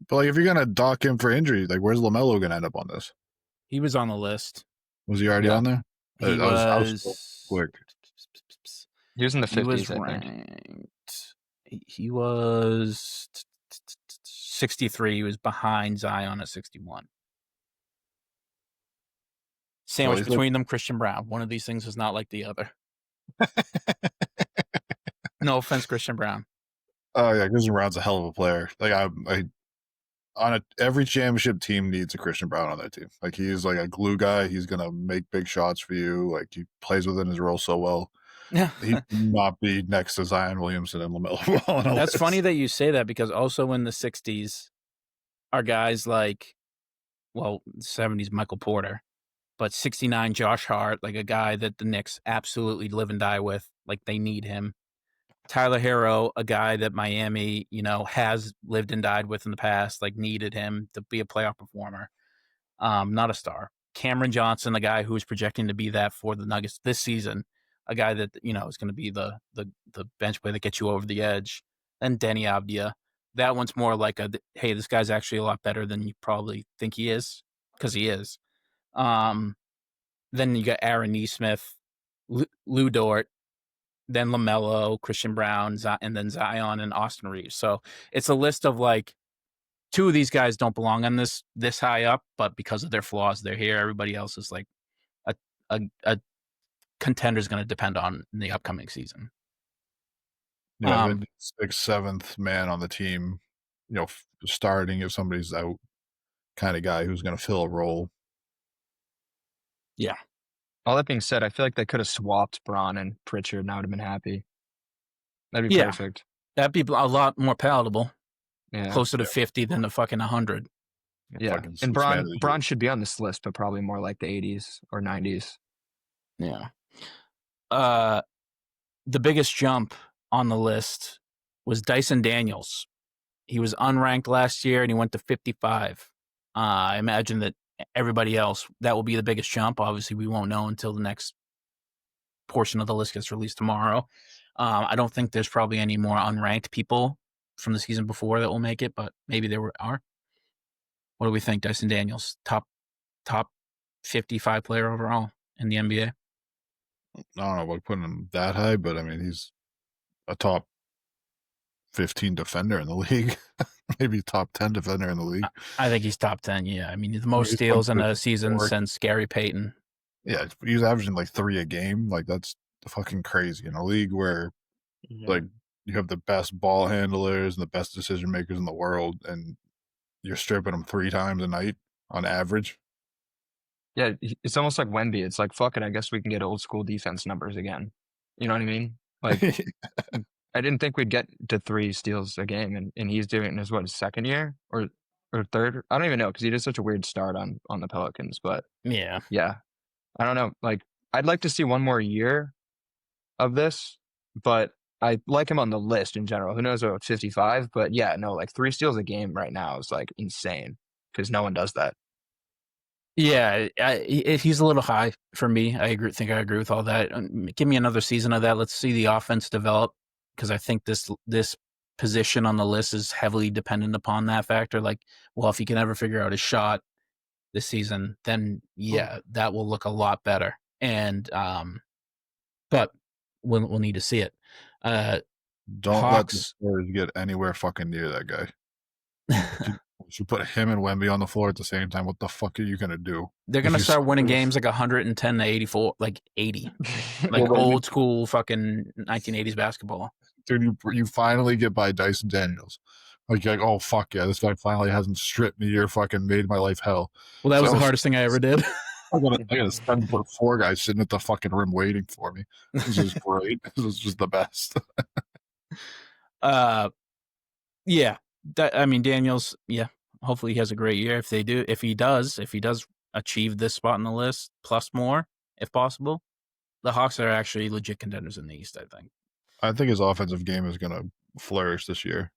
But like, if you're gonna dock him for injury, like, where's LaMelo gonna end up on this? He was on the list. Was he already on there? He was so quick. He was in the 50s. He was ranked. He was 63. He was behind Zion at 61. Sandwiched between them, Christian Brown. One of these things is not like the other. No offense, Christian Brown. Oh yeah, Christian Brown's a hell of a player. Like every championship team needs a Christian Brown on their team. Like he's like a glue guy. He's gonna make big shots for you. Like he plays within his role so well. Yeah, he could not be next to Zion Williamson and LaMelo Ball. That's funny that you say that because also in the 60s are guys like, well, 70s Michael Porter, but 69 Josh Hart, like a guy that the Knicks absolutely live and die with. Like they need him. Tyler Hero, a guy that Miami, has lived and died with in the past, like needed him to be a playoff performer. Not a star. Cameron Johnson, a guy who is projecting to be that for the Nuggets this season, a guy that, is going to be the bench player that gets you over the edge. Then Denny Avdia. That one's more like hey, this guy's actually a lot better than you probably think he is, because he is. Then you got Aaron Nesmith, Lou Dort, then LaMelo, Christian Brown, and then Zion and Austin Reeves. So it's a list of like 2 of these guys don't belong on this high up, but because of their flaws, they're here. Everybody else is like a contender is going to depend on in the upcoming season. Yeah, 6th, 7th man on the team, starting if somebody's out, kind of guy who's going to fill a role. Yeah. All that being said, I feel like they could have swapped Braun and Pritchard and I would have been happy. That'd be perfect. That'd be a lot more palatable. Yeah. Closer to 50 than the fucking 100. Yeah. And Braun should be on this list, but probably more like the 80s or 90s. Yeah. The biggest jump on the list was Dyson Daniels. He was unranked last year and he went to 55. I imagine that everybody else, that will be the biggest jump. Obviously, we won't know until the next portion of the list gets released tomorrow. I don't think there's probably any more unranked people from the season before that will make it, but maybe there are. What do we think, Dyson Daniels? Top top 55 player overall in the NBA. I don't know about putting him that high, but I mean, he's a top 15 defender in the league. Maybe top 10 defender in the league. I think he's top 10. Yeah, I mean, the I mean, most he's steals in playing a season 54. since Gary Payton. Yeah, he's averaging like 3 a game. Like, that's fucking crazy in a league where like you have the best ball handlers and the best decision makers in the world, and you're stripping them 3 times a night on average. Yeah, it's almost like Wemby. It's like, fuck it, I guess we can get old school defense numbers again. You know what I mean? Like, I didn't think we'd get to 3 steals a game, and he's doing it in his, his second year or third? I don't even know, because he did such a weird start on the Pelicans. But Yeah, I don't know. Like, I'd like to see one more year of this, but I like him on the list in general. Who knows about 55? But yeah, no, like 3 steals a game right now is like insane, because no one does that. yeah, he's a little high for me. I think I agree with all that. Give me another season of that. Let's see the offense develop, because I think this position on the list is heavily dependent upon that factor. Like, well, if he can ever figure out his shot this season, then yeah, that will look a lot better. And but we'll need to see it. Don't let the Hawks. Spurs get anywhere fucking near that guy. If you put him and Wemby on the floor at the same time, what the fuck are you gonna do? They're gonna start winning games like 110 to 84, like 80, like old school fucking 1980s basketball. Dude, you finally get by Dyson Daniels. Like, oh fuck yeah, this guy finally hasn't stripped me or fucking made my life hell. Well, that was the hardest thing I ever did. I gotta spend 4 guys sitting at the fucking rim waiting for me. This is great. This is just the best. Yeah. I mean, Daniels, yeah. Hopefully he has a great year. If he does achieve this spot on the list plus more, if possible, the Hawks are actually legit contenders in the East, I think. I think his offensive game is gonna flourish this year.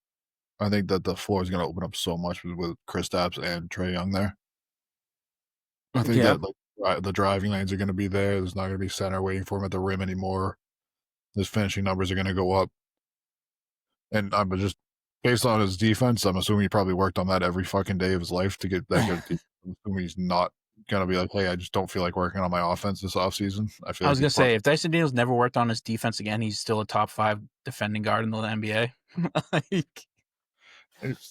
I think that the floor is gonna open up so much with Kristaps and Trae Young there. I think that like the driving lanes are gonna be there. There's not gonna be center waiting for him at the rim anymore. His finishing numbers are gonna go up. And I'm just based on his defense, I'm assuming he probably worked on that every fucking day of his life to get that good. I'm assuming he's not gonna be like, hey, I just don't feel like working on my offense this offseason. I was gonna say, if Dyson Daniels never worked on his defense again, he's still a top 5 defending guard in the NBA.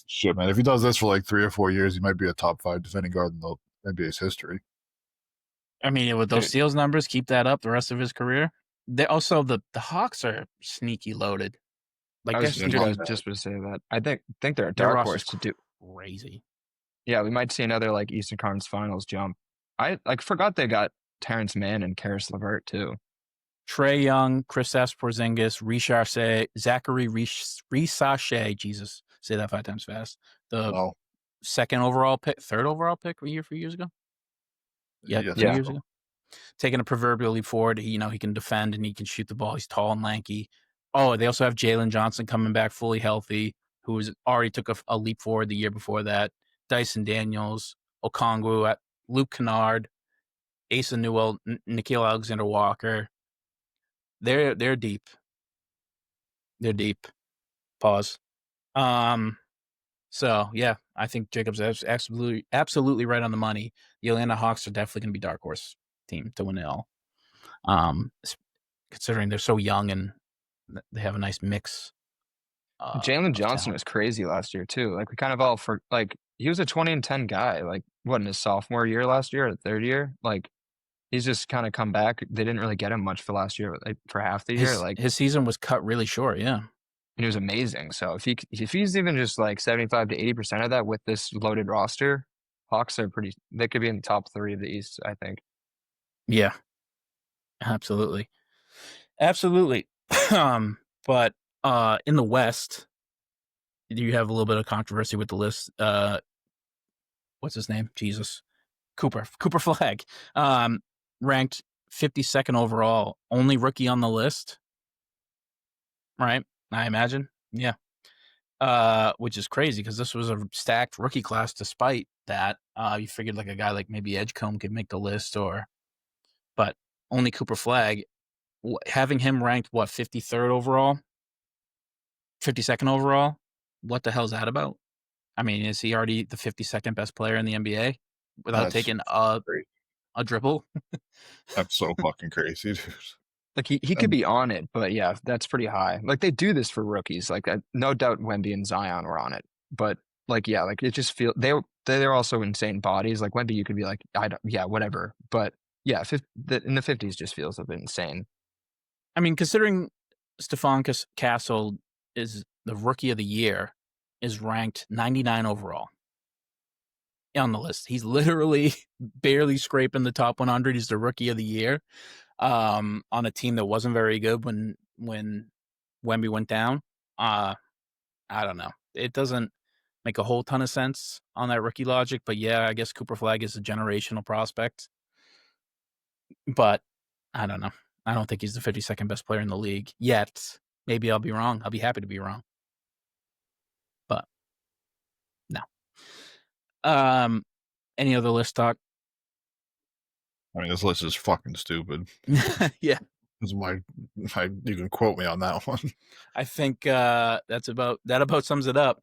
Shit, man. If he does this for like 3 or 4 years, he might be a top 5 defending guard in the NBA's history. I mean, with those steals numbers, keep that up the rest of his career. They also the Hawks are sneaky loaded. Like, I was just going to say that. I think they're a dark horse to do crazy. Yeah, we might see another like Eastern Conference Finals jump. I forgot they got Terrence Mann and Karis LeVert too. Trae Young, Kristaps Porzingis, Zachary Risache. Jesus, say that 5 times fast. The second overall pick, third overall pick a few years ago. Yeah, 2 years ago. Taking a proverbial leap forward. He can defend and he can shoot the ball. He's tall and lanky. Oh, they also have Jalen Johnson coming back fully healthy, who already took a leap forward the year before that. Dyson Daniels, Okongwu, Luke Kennard, Asa Newell, Nickeil Alexander-Walker. They're deep. They're deep. Pause. So yeah, I think Jacob's absolutely right on the money. The Atlanta Hawks are definitely going to be dark horse team to win it all. Considering they're so young and they have a nice mix. Jalen Johnson was crazy last year too. Like, we kind of all he was a 20 and 10 guy. Like, what, in his sophomore year last year or third year? Like, he's just kind of come back. They didn't really get him much for last year, like, for half the year. Like, his season was cut really short. Yeah. And he was amazing. So if he's even just like 75 to 80% of that with this loaded roster, Hawks are they could be in the top 3 of the East, I think. Yeah, absolutely. But in the West, you have a little bit of controversy with the list. What's his name? Jesus. Cooper Flag. Ranked 52nd overall, only rookie on the list. Right? I imagine. Yeah. Which is crazy because this was a stacked rookie class despite that. You figured like a guy like maybe Edgecombe could make the list but only Cooper Flag. Having him ranked, 53rd overall? 52nd overall? What the hell is that about? I mean, is he already the 52nd best player in the NBA? without That's taking crazy. a dribble. That's so fucking crazy, dude. Like he could be on it, but yeah, that's pretty high. Like they do this for rookies. Like no doubt Wemby and Zion were on it, but like yeah, like it just feel they're also insane bodies. Like Wemby, you could be like yeah, whatever, but yeah, in the 50s just feels a bit insane. I mean, considering Stefan Castle is the rookie of the year, is ranked 99 overall on the list. He's literally barely scraping the top 100. He's the rookie of the year on a team that wasn't very good when Wemby went down. I don't know. It doesn't make a whole ton of sense on that rookie logic, but yeah, I guess Cooper Flag is a generational prospect. But I don't know. I don't think he's the 52nd best player in the league yet. Maybe I'll be wrong. I'll be happy to be wrong. But no. Any other list talk? I mean, this list is fucking stupid. Yeah. This is why you can quote me on that one. I think that about sums it up.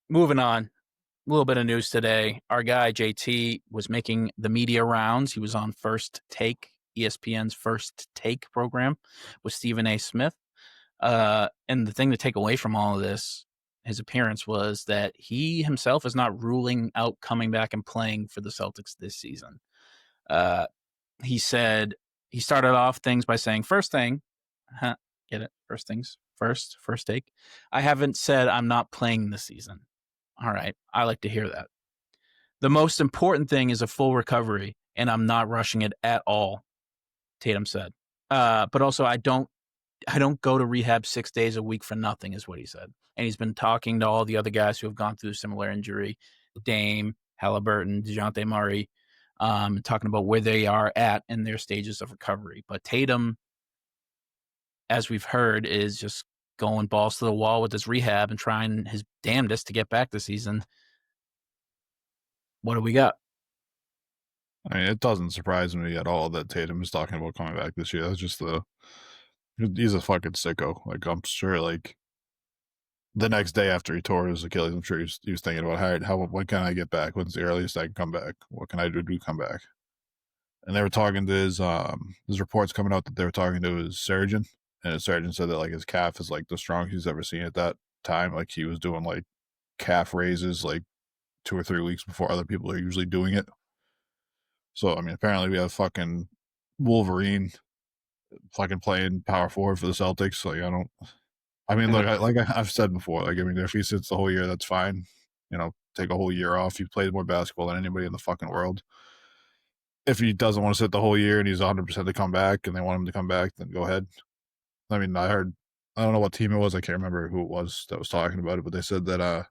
Moving on. A little bit of news today. Our guy JT was making the media rounds. He was on First Take, ESPN's First Take program with Stephen A. Smith. And the thing to take away from all of this, his appearance, was that he himself is not ruling out coming back and playing for the Celtics this season. He said he started off things by saying, first thing, get it? First things first take. I haven't said I'm not playing this season. All right. I like to hear that. The most important thing is a full recovery, and I'm not rushing it at all, Tatum said. But also, I don't go to rehab 6 days a week for nothing, is what he said. And he's been talking to all the other guys who have gone through similar injury, Dame, Halliburton, DeJounte Murray, talking about where they are at in their stages of recovery. But Tatum, as we've heard, is just going balls to the wall with his rehab and trying his damnedest to get back this season. What do we got? I mean, it doesn't surprise me at all that Tatum is talking about coming back this year. That's just he's a fucking sicko. Like, I'm sure, like, the next day after he tore his Achilles, I'm sure he was thinking about, all right, when can I get back? When's the earliest I can come back? What can I do to come back? And they were talking to his reports coming out that they were talking to his surgeon, and his surgeon said that, like, his calf is, like, the strongest he's ever seen at that time. Like, he was doing, like, calf raises, like, 2 or 3 weeks before other people are usually doing it. So, I mean, apparently we have fucking Wolverine fucking playing power forward for the Celtics. Like, look, I've said before, like, I mean, if he sits the whole year, that's fine. You know, take a whole year off. He played more basketball than anybody in the fucking world. If he doesn't want to sit the whole year and he's 100% to come back and they want him to come back, then go ahead. I mean, I don't know what team it was. I can't remember who it was that was talking about it, but they said that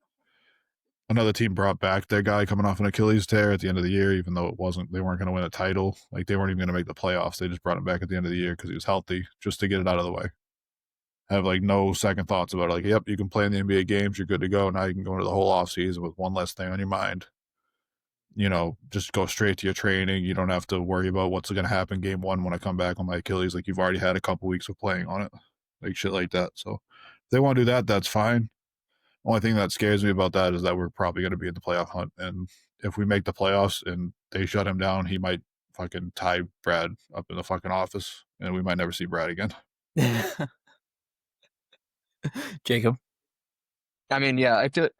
another team brought back their guy coming off an Achilles tear at the end of the year, even though they weren't going to win a title. Like, they weren't even going to make the playoffs. They just brought him back at the end of the year because he was healthy, just to get it out of the way. Have, like, no second thoughts about it. Like, yep, you can play in the NBA games. You're good to go. Now you can go into the whole offseason with one less thing on your mind. You know, just go straight to your training. You don't have to worry about what's going to happen game one when I come back on my Achilles. Like, you've already had a couple weeks of playing on it. Like, shit like that. So if they want to do that, that's fine. Only thing that scares me about that is that we're probably going to be in the playoff hunt. And if we make the playoffs and they shut him down, he might fucking tie Brad up in the fucking office, and we might never see Brad again. Jacob? I mean, yeah, I feel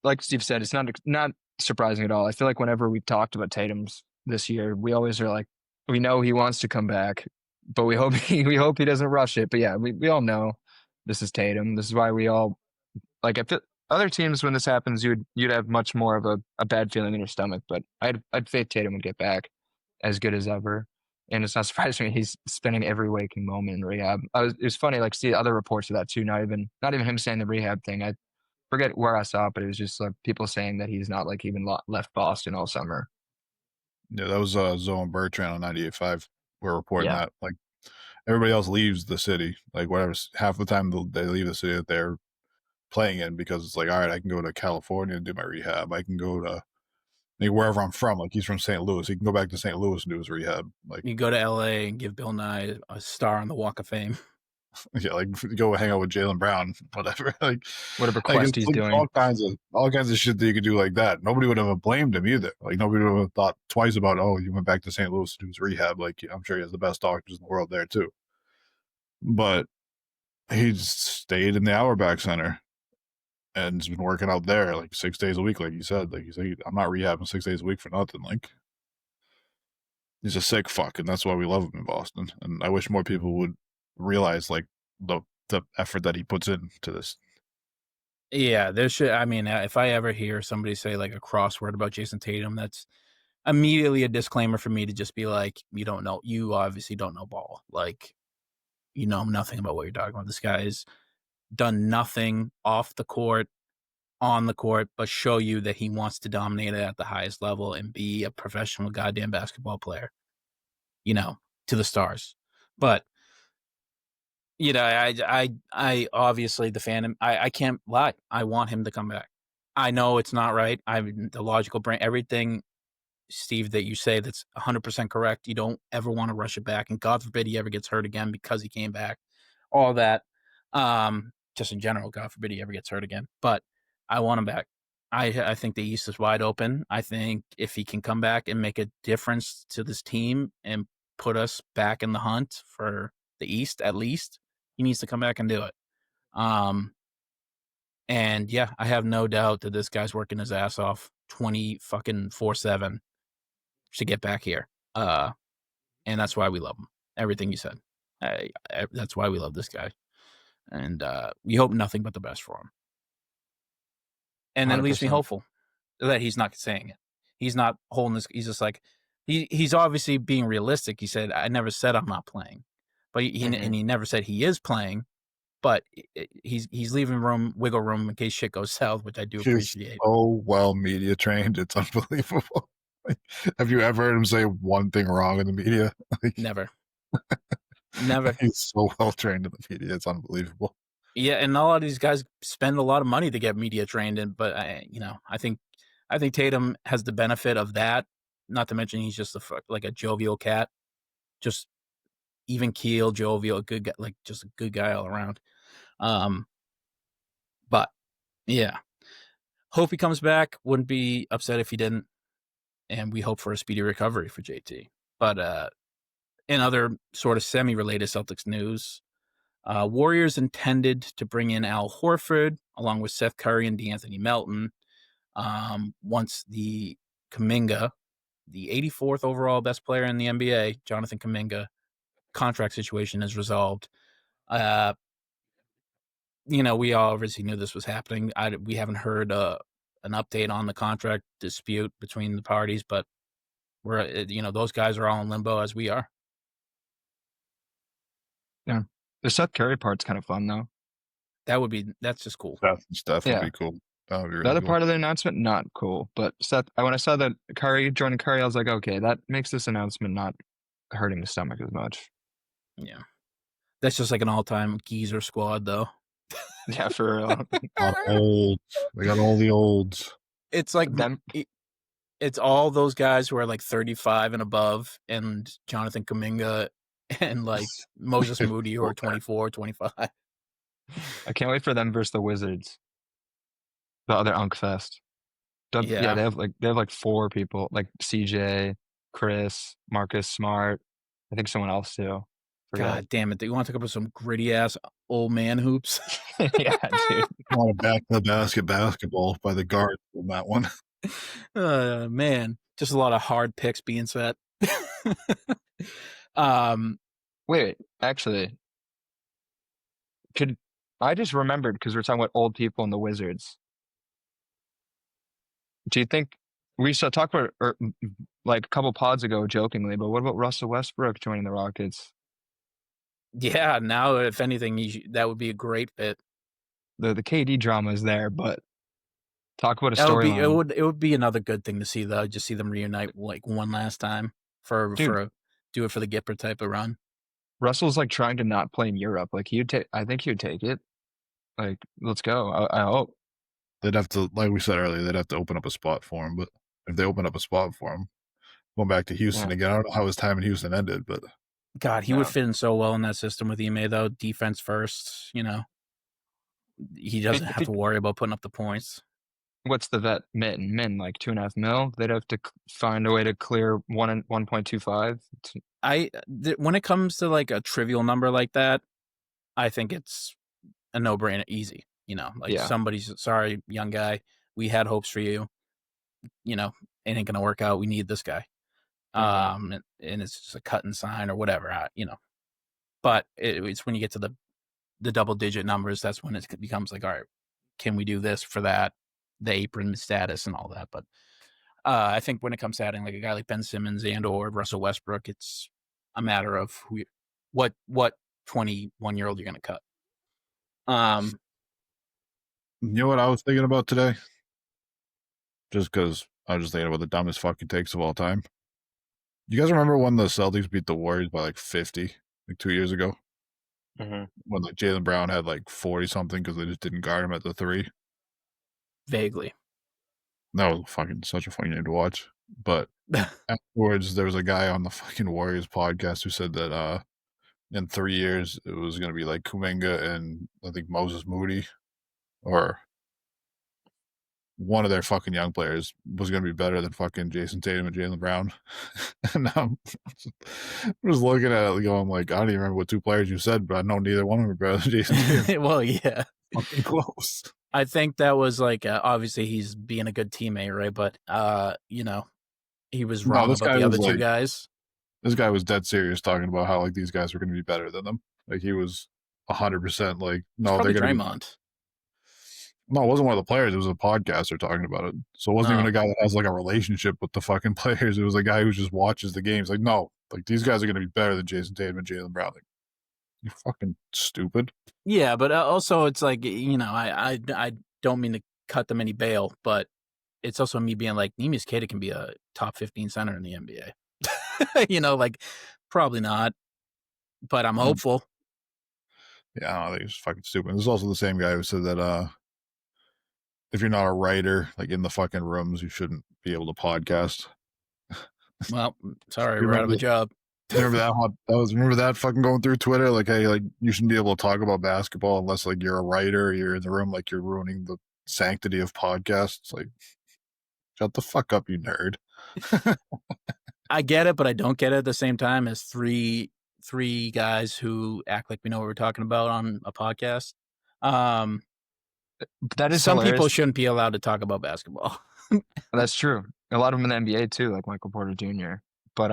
like Steve said, it's not surprising at all. I feel like whenever we've talked about Tatum's this year, we always are like, we know he wants to come back, but we hope he doesn't rush it. But yeah, we all know this is Tatum. This is why we all, like, I feel other teams, when this happens, you'd have much more of a bad feeling in your stomach. But I'd faith Tatum would get back as good as ever. And it's not surprising he's spending every waking moment in rehab. It was funny, like, see other reports of that too. Not even him saying the rehab thing. I forget where I saw it, but it was just like people saying that he's not, like, even left Boston all summer. Yeah, that was Zoe and Bertrand on 98.5. We're reporting that. Like, everybody else leaves the city. Like, whatever, half the time they leave the city that they're playing in, because it's like, all right, I can go to California and do my rehab. I can go to, like, wherever I'm from. Like, he's from St. Louis. He can go back to St. Louis and do his rehab. Like, you go to LA and give Bill Nye a star on the Walk of Fame. Yeah, like go hang out with Jaylen Brown, whatever. Whatever Like quest it's he's like doing. all kinds of shit that you could do like that. Nobody would have blamed him either. Like nobody would have thought twice about, oh, you went back to St. Louis to do his rehab. Like I'm sure he has the best doctors in the world there too. But he stayed in the Auerbach Center and has been working out there like 6 days a week, like you said. Like he's like, I'm not rehabbing 6 days a week for nothing. Like he's a sick fuck, and that's why we love him in Boston. And I wish more people would realize like the effort that he puts into this. Yeah, there should. I mean, if I ever hear somebody say like a crossword about Jayson Tatum, that's immediately a disclaimer for me to just be like, you don't know. You obviously don't know ball. Like, you know nothing about what you're talking about. This guy's done nothing off the court, on the court, but show you that he wants to dominate it at the highest level and be a professional goddamn basketball player. You know, to the stars. But you know, I obviously the fan. I can't lie. I want him to come back. I know it's not right. The logical brain, everything, Steve, that you say that's 100% correct. You don't ever want to rush it back, and God forbid he ever gets hurt again because he came back. All that, just in general, God forbid he ever gets hurt again. But I want him back. I think the East is wide open. I think if he can come back and make a difference to this team and put us back in the hunt for the East, at least, he needs to come back and do it. And yeah, I have no doubt that this guy's working his ass off 24/7 to get back here. And that's why we love him. Everything you said. That's why we love this guy. And we hope nothing but the best for him. And that leaves me 100%. hopeful that he's not saying it. He's not holding this. He's just like, he's obviously being realistic. He said, I never said I'm not playing. But he never said he is playing. But he's leaving wiggle room in case shit goes south, which I do appreciate. He's so well media trained, it's unbelievable. Have you ever heard him say one thing wrong in the media? Never. Never. He's so well trained in the media, it's unbelievable. Yeah, and a lot of these guys spend a lot of money to get media trained in, but I think Tatum has the benefit of that. Not to mention he's just like a jovial cat, just even keel, jovial, a good guy, like just a good guy all around. But yeah, hope he comes back. Wouldn't be upset if he didn't, and we hope for a speedy recovery for JT. But in other sort of semi-related Celtics news, Warriors intended to bring in Al Horford along with Seth Curry and DeAnthony Melton once the Kuminga, the 84th overall best player in the NBA, Jonathan Kuminga, contract situation is resolved. We all obviously knew this was happening. We haven't heard an update on the contract dispute between the parties, but we're those guys are all in limbo as we are. Yeah. The Seth Curry part's kind of fun though. That's just cool. Stuff would be cool. That would be really the other cool. part of the announcement, not cool. But Seth, when I saw that joining Curry, I was like, okay, that makes this announcement not hurting the stomach as much. Yeah. That's just like an all-time geezer squad, though. Yeah, for real. Old. We got all the olds. It's like them. It's all those guys who are like 35 and above, and Jonathan Kuminga and like Moses Moody who are 24, 25. I can't wait for them versus the Wizards. The other Unk Fest. Yeah, they have like 4 people, like CJ, Chris, Marcus Smart. I think someone else too. God damn it! Do you want to talk about some gritty ass old man hoops? Yeah, dude. I want to back the basketball by the guard on that one. Man, just a lot of hard picks being set. Wait, actually, I just remembered because we're talking about old people and the Wizards. Do you think we saw talk about like a couple pods ago jokingly, but what about Russell Westbrook joining the Rockets? Yeah, now if anything, that would be a great fit. The KD drama is there, but talk about a storyline. It would be another good thing to see though. Just see them reunite like one last time do it for the Gipper type of run. Russell's like trying to not play in Europe. Like I think he would take it. Like, let's go. I hope. They'd have to, like we said earlier, they'd have to open up a spot for him. But if they open up a spot for him, going back to Houston again, I don't know how his time in Houston ended, but God, he No. would fit in so well in that system with Ime, though. Defense first, he doesn't have to worry about putting up the points. What's the vet min like 2.5 mil? They'd have to find a way to clear 1.25. When it comes to like a trivial number like that, I think it's a no-brainer, easy. Somebody's sorry, young guy. We had hopes for you. It ain't gonna work out. We need this guy. And it's just a cut and sign or whatever. But it's when you get to the double-digit numbers, that's when it becomes like, all right, can we do this for that, the apron status and all that. But I think when it comes to adding like a guy like Ben Simmons and or Russell Westbrook, it's a matter of what 21-year-old you're going to cut. You know what I was thinking about today? Just because I was just thinking about the dumbest fucking takes of all time. You guys remember when the Celtics beat the Warriors by like 50, like 2 years ago? Mm-hmm. When like Jaylen Brown had like 40 something because they just didn't guard him at the 3. Vaguely. That was fucking such a funny game to watch. But afterwards, there was a guy on the fucking Warriors podcast who said that in 3 years it was going to be like Kuminga and I think Moses Moody or one of their fucking young players was going to be better than fucking Jayson Tatum and Jaylen Brown. And I'm just looking at it going like, I don't even remember what 2 players you said, but I know neither one of them are better than Jayson Tatum. Well, yeah. Fucking close. I think that was like, obviously he's being a good teammate, right? But, he was wrong about the other 2 guys. This guy was dead serious talking about how like these guys were going to be better than them. Like he was 100% like, no, they're going to be. No, it wasn't one of the players. It was a podcaster talking about it. So it wasn't even a guy that has like a relationship with the fucking players. It was a guy who just watches the games. Like, no, like these guys are going to be better than Jayson Tatum and Jaylen Brown. Like, you're fucking stupid. Yeah, but also it's like, I don't mean to cut them any bail, but it's also me being like, Neemias Queta can be a top 15 center in the NBA. Like probably not, but I'm hopeful. Yeah, I think he's fucking stupid. This is also the same guy who said that if you're not a writer, like in the fucking rooms, you shouldn't be able to podcast. Well, sorry, we're out of a job. Remember that? Remember that fucking going through Twitter? Like, hey, like you shouldn't be able to talk about basketball unless like you're a writer, or you're in the room, like you're ruining the sanctity of podcasts. Like, shut the fuck up, you nerd. I get it, but I don't get it at the same time as three guys who act like we know what we're talking about on a podcast. That is some hilarious. People shouldn't be allowed to talk about basketball. That's true. A lot of them in the NBA too, like Michael Porter Jr. But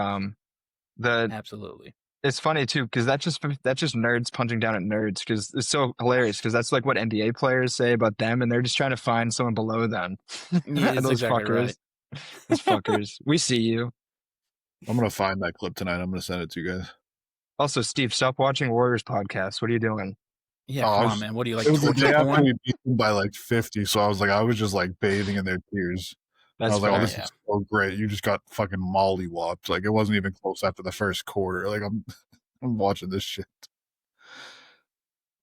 absolutely, it's funny too because that's just nerds punching down at nerds because it's so hilarious because that's like what NBA players say about them, and they're just trying to find someone below them. Yeah, those exactly fuckers. Right. Those fuckers. We see you. I'm gonna find that clip tonight. I'm gonna send it to you guys. Also, Steve, stop watching Warriors podcast. What are you doing? Yeah, come on, man. What do you like? It was the day after we beat them by like 50, so I was just like bathing in their tears. That's I was like, fair. oh, this is so great. You just got fucking mollywopped. Like it wasn't even close after the first quarter. Like I'm watching this shit.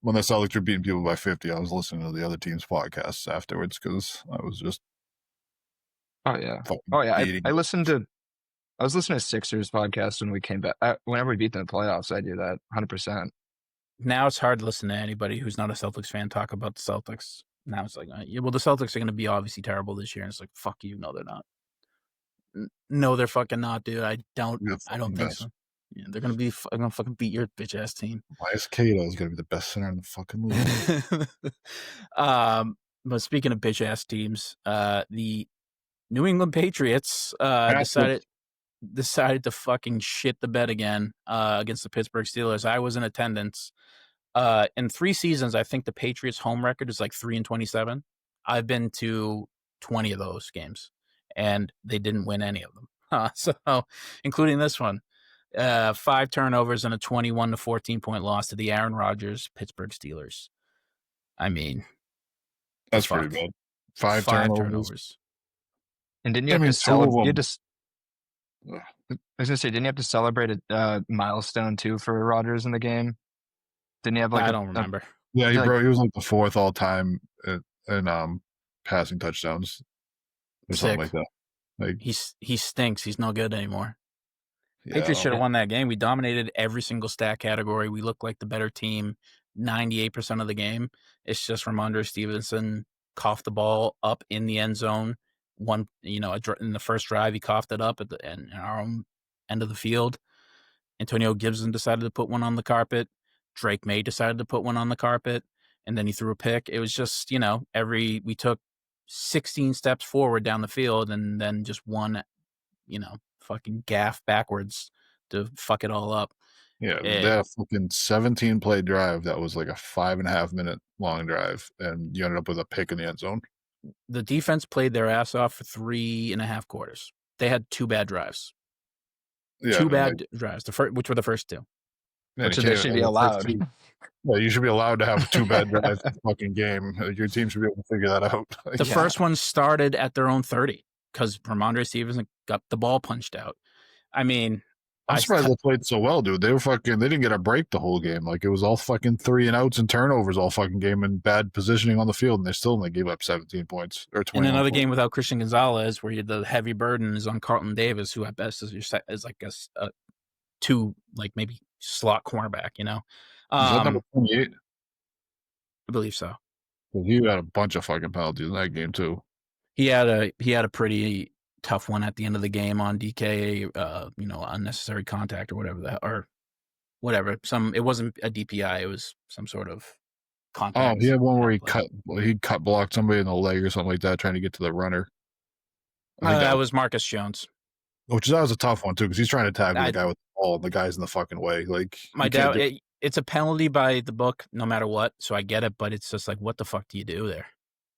When the Celtics were beating people by 50, I was listening to the other team's podcasts afterwards because I was just. Oh yeah. I listened to. I was listening to Sixers podcast when we came back. Whenever we beat them in the playoffs, I do that 100%. Now it's hard to listen to anybody who's not a Celtics fan talk about the Celtics. Now it's like, well, the Celtics are going to be obviously terrible this year. And it's like, fuck you. No, they're not. No, they're fucking not, dude. I don't think so. Yeah, they're going to be going to fucking beat your bitch ass team. Myles Cato is going to be the best center in the fucking league. But speaking of bitch ass teams, the New England Patriots decided to fucking shit the bed again against the Pittsburgh Steelers. I was in attendance. In 3 seasons, I think the Patriots' home record is like 3-27. I've been to 20 of those games, and they didn't win any of them. So, including this one, 5 turnovers and a 21-14 point loss to the Aaron Rodgers Pittsburgh Steelers. I mean, that's pretty bad. 5 turnovers. And didn't you have to celebrate? I was gonna say, didn't you have to celebrate a milestone too for Rodgers in the game? Didn't he have like? I don't remember. Yeah, he was like the 4th all time in passing touchdowns or something like that. Like he stinks. He's no good anymore. Patriots should have Yeah. won that game. We dominated every single stat category. We looked like the better team 98% of the game. It's just Ramondre Stevenson coughed the ball up in the end zone. In the first drive, he coughed it up in our own end of the field. Antonio Gibson decided to put one on the carpet. Drake May decided to put one on the carpet, and then he threw a pick. It was just, we took 16 steps forward down the field and then just one, fucking gaff backwards to fuck it all up. Yeah, they had a fucking 17-play drive that was like a 5.5 minute long drive, and you ended up with a pick in the end zone. The defense played their ass off for 3.5 quarters. They had 2 bad drives. Yeah, 2 bad drives, which were the first 2. Which they should be allowed. Yeah, you should be allowed to have 2 bad drives in the fucking game. Your team should be able to figure that out. The first one started at their own 30 because Ramondre Stevenson got the ball punched out. I mean, I'm surprised they played so well, dude. They didn't get a break the whole game. Like, it was all fucking 3 and outs and turnovers all fucking game and bad positioning on the field, and they still only gave up 17 points or 20. In another game without Christian Gonzalez, where the heavy burden is on Carlton Davis, who at best is like a 2, like maybe slot cornerback, Is that number 28? I believe so. Well, he had a bunch of fucking penalties in that game too. He had a pretty tough one at the end of the game on DK, unnecessary contact or whatever. It wasn't a DPI, it was some sort of contact. Oh, he had one where he cut blocked somebody in the leg or something like that, trying to get to the runner. That was Marcus Jones. That was a tough one too, because he's trying to tackle the guy with the ball, and the guy's in the fucking way. Like, my doubt, it's a penalty by the book, no matter what. So I get it, but it's just like, what the fuck do you do there?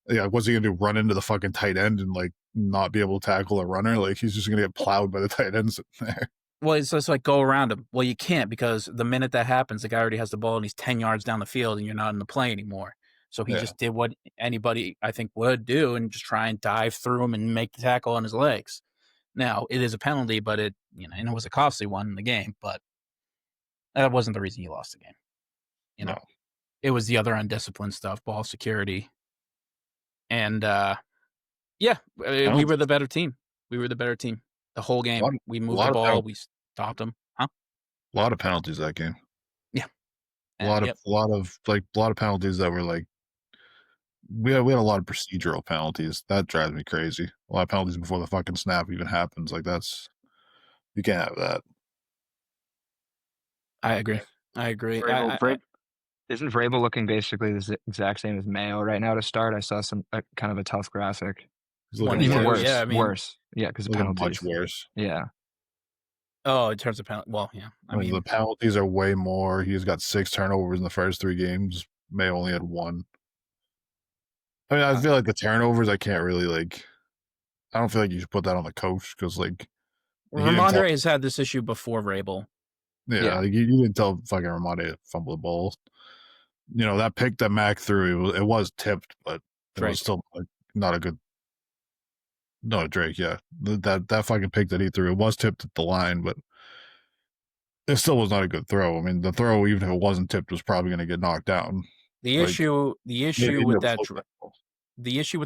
Yeah, what's he gonna do? Run into the fucking tight end and like not be able to tackle a runner? Like, he's just gonna get plowed by the tight ends there. Well, it's just like, go around him. Well, you can't, because the minute that happens, the guy already has the ball and he's 10 yards down the field and you're not in the play anymore. So he just did what anybody, I think, would do and just try and dive through him and make the tackle on his legs. Now, it is a penalty, but it was a costly one in the game, but that wasn't the reason you lost the game. It was the other undisciplined stuff, ball security. And, we were the better team. The whole game. We moved the ball. We stopped them. Huh? A lot of penalties that game. Yeah. A lot of penalties that were like, we had a lot of procedural penalties. That drives me crazy. A lot of penalties before the fucking snap even happens. Like, you can't have that. I agree. Isn't Vrabel looking basically the exact same as Mayo right now to start? I saw some kind of a tough graphic. He's looking Even worse. worse. Yeah, I mean, worse. Yeah, because of penalties. Much worse. Yeah. Oh, in terms of penalty, well, yeah. I mean, the penalties are way more. He's got 6 turnovers in the first 3 games. Mayo only had 1. I mean, I feel like the turnovers, I can't really I don't feel like you should put that on the coach, because Ramondre has had this issue before Vrabel. Yeah. Like, you didn't tell fucking Ramondre to fumble the ball. That pick that Mac threw, it was tipped, but it was still not a good. No, Drake, yeah. That fucking pick that he threw, it was tipped at the line, but it still was not a good throw. I mean, the throw, even if it wasn't tipped, was probably going to get knocked down. The issue with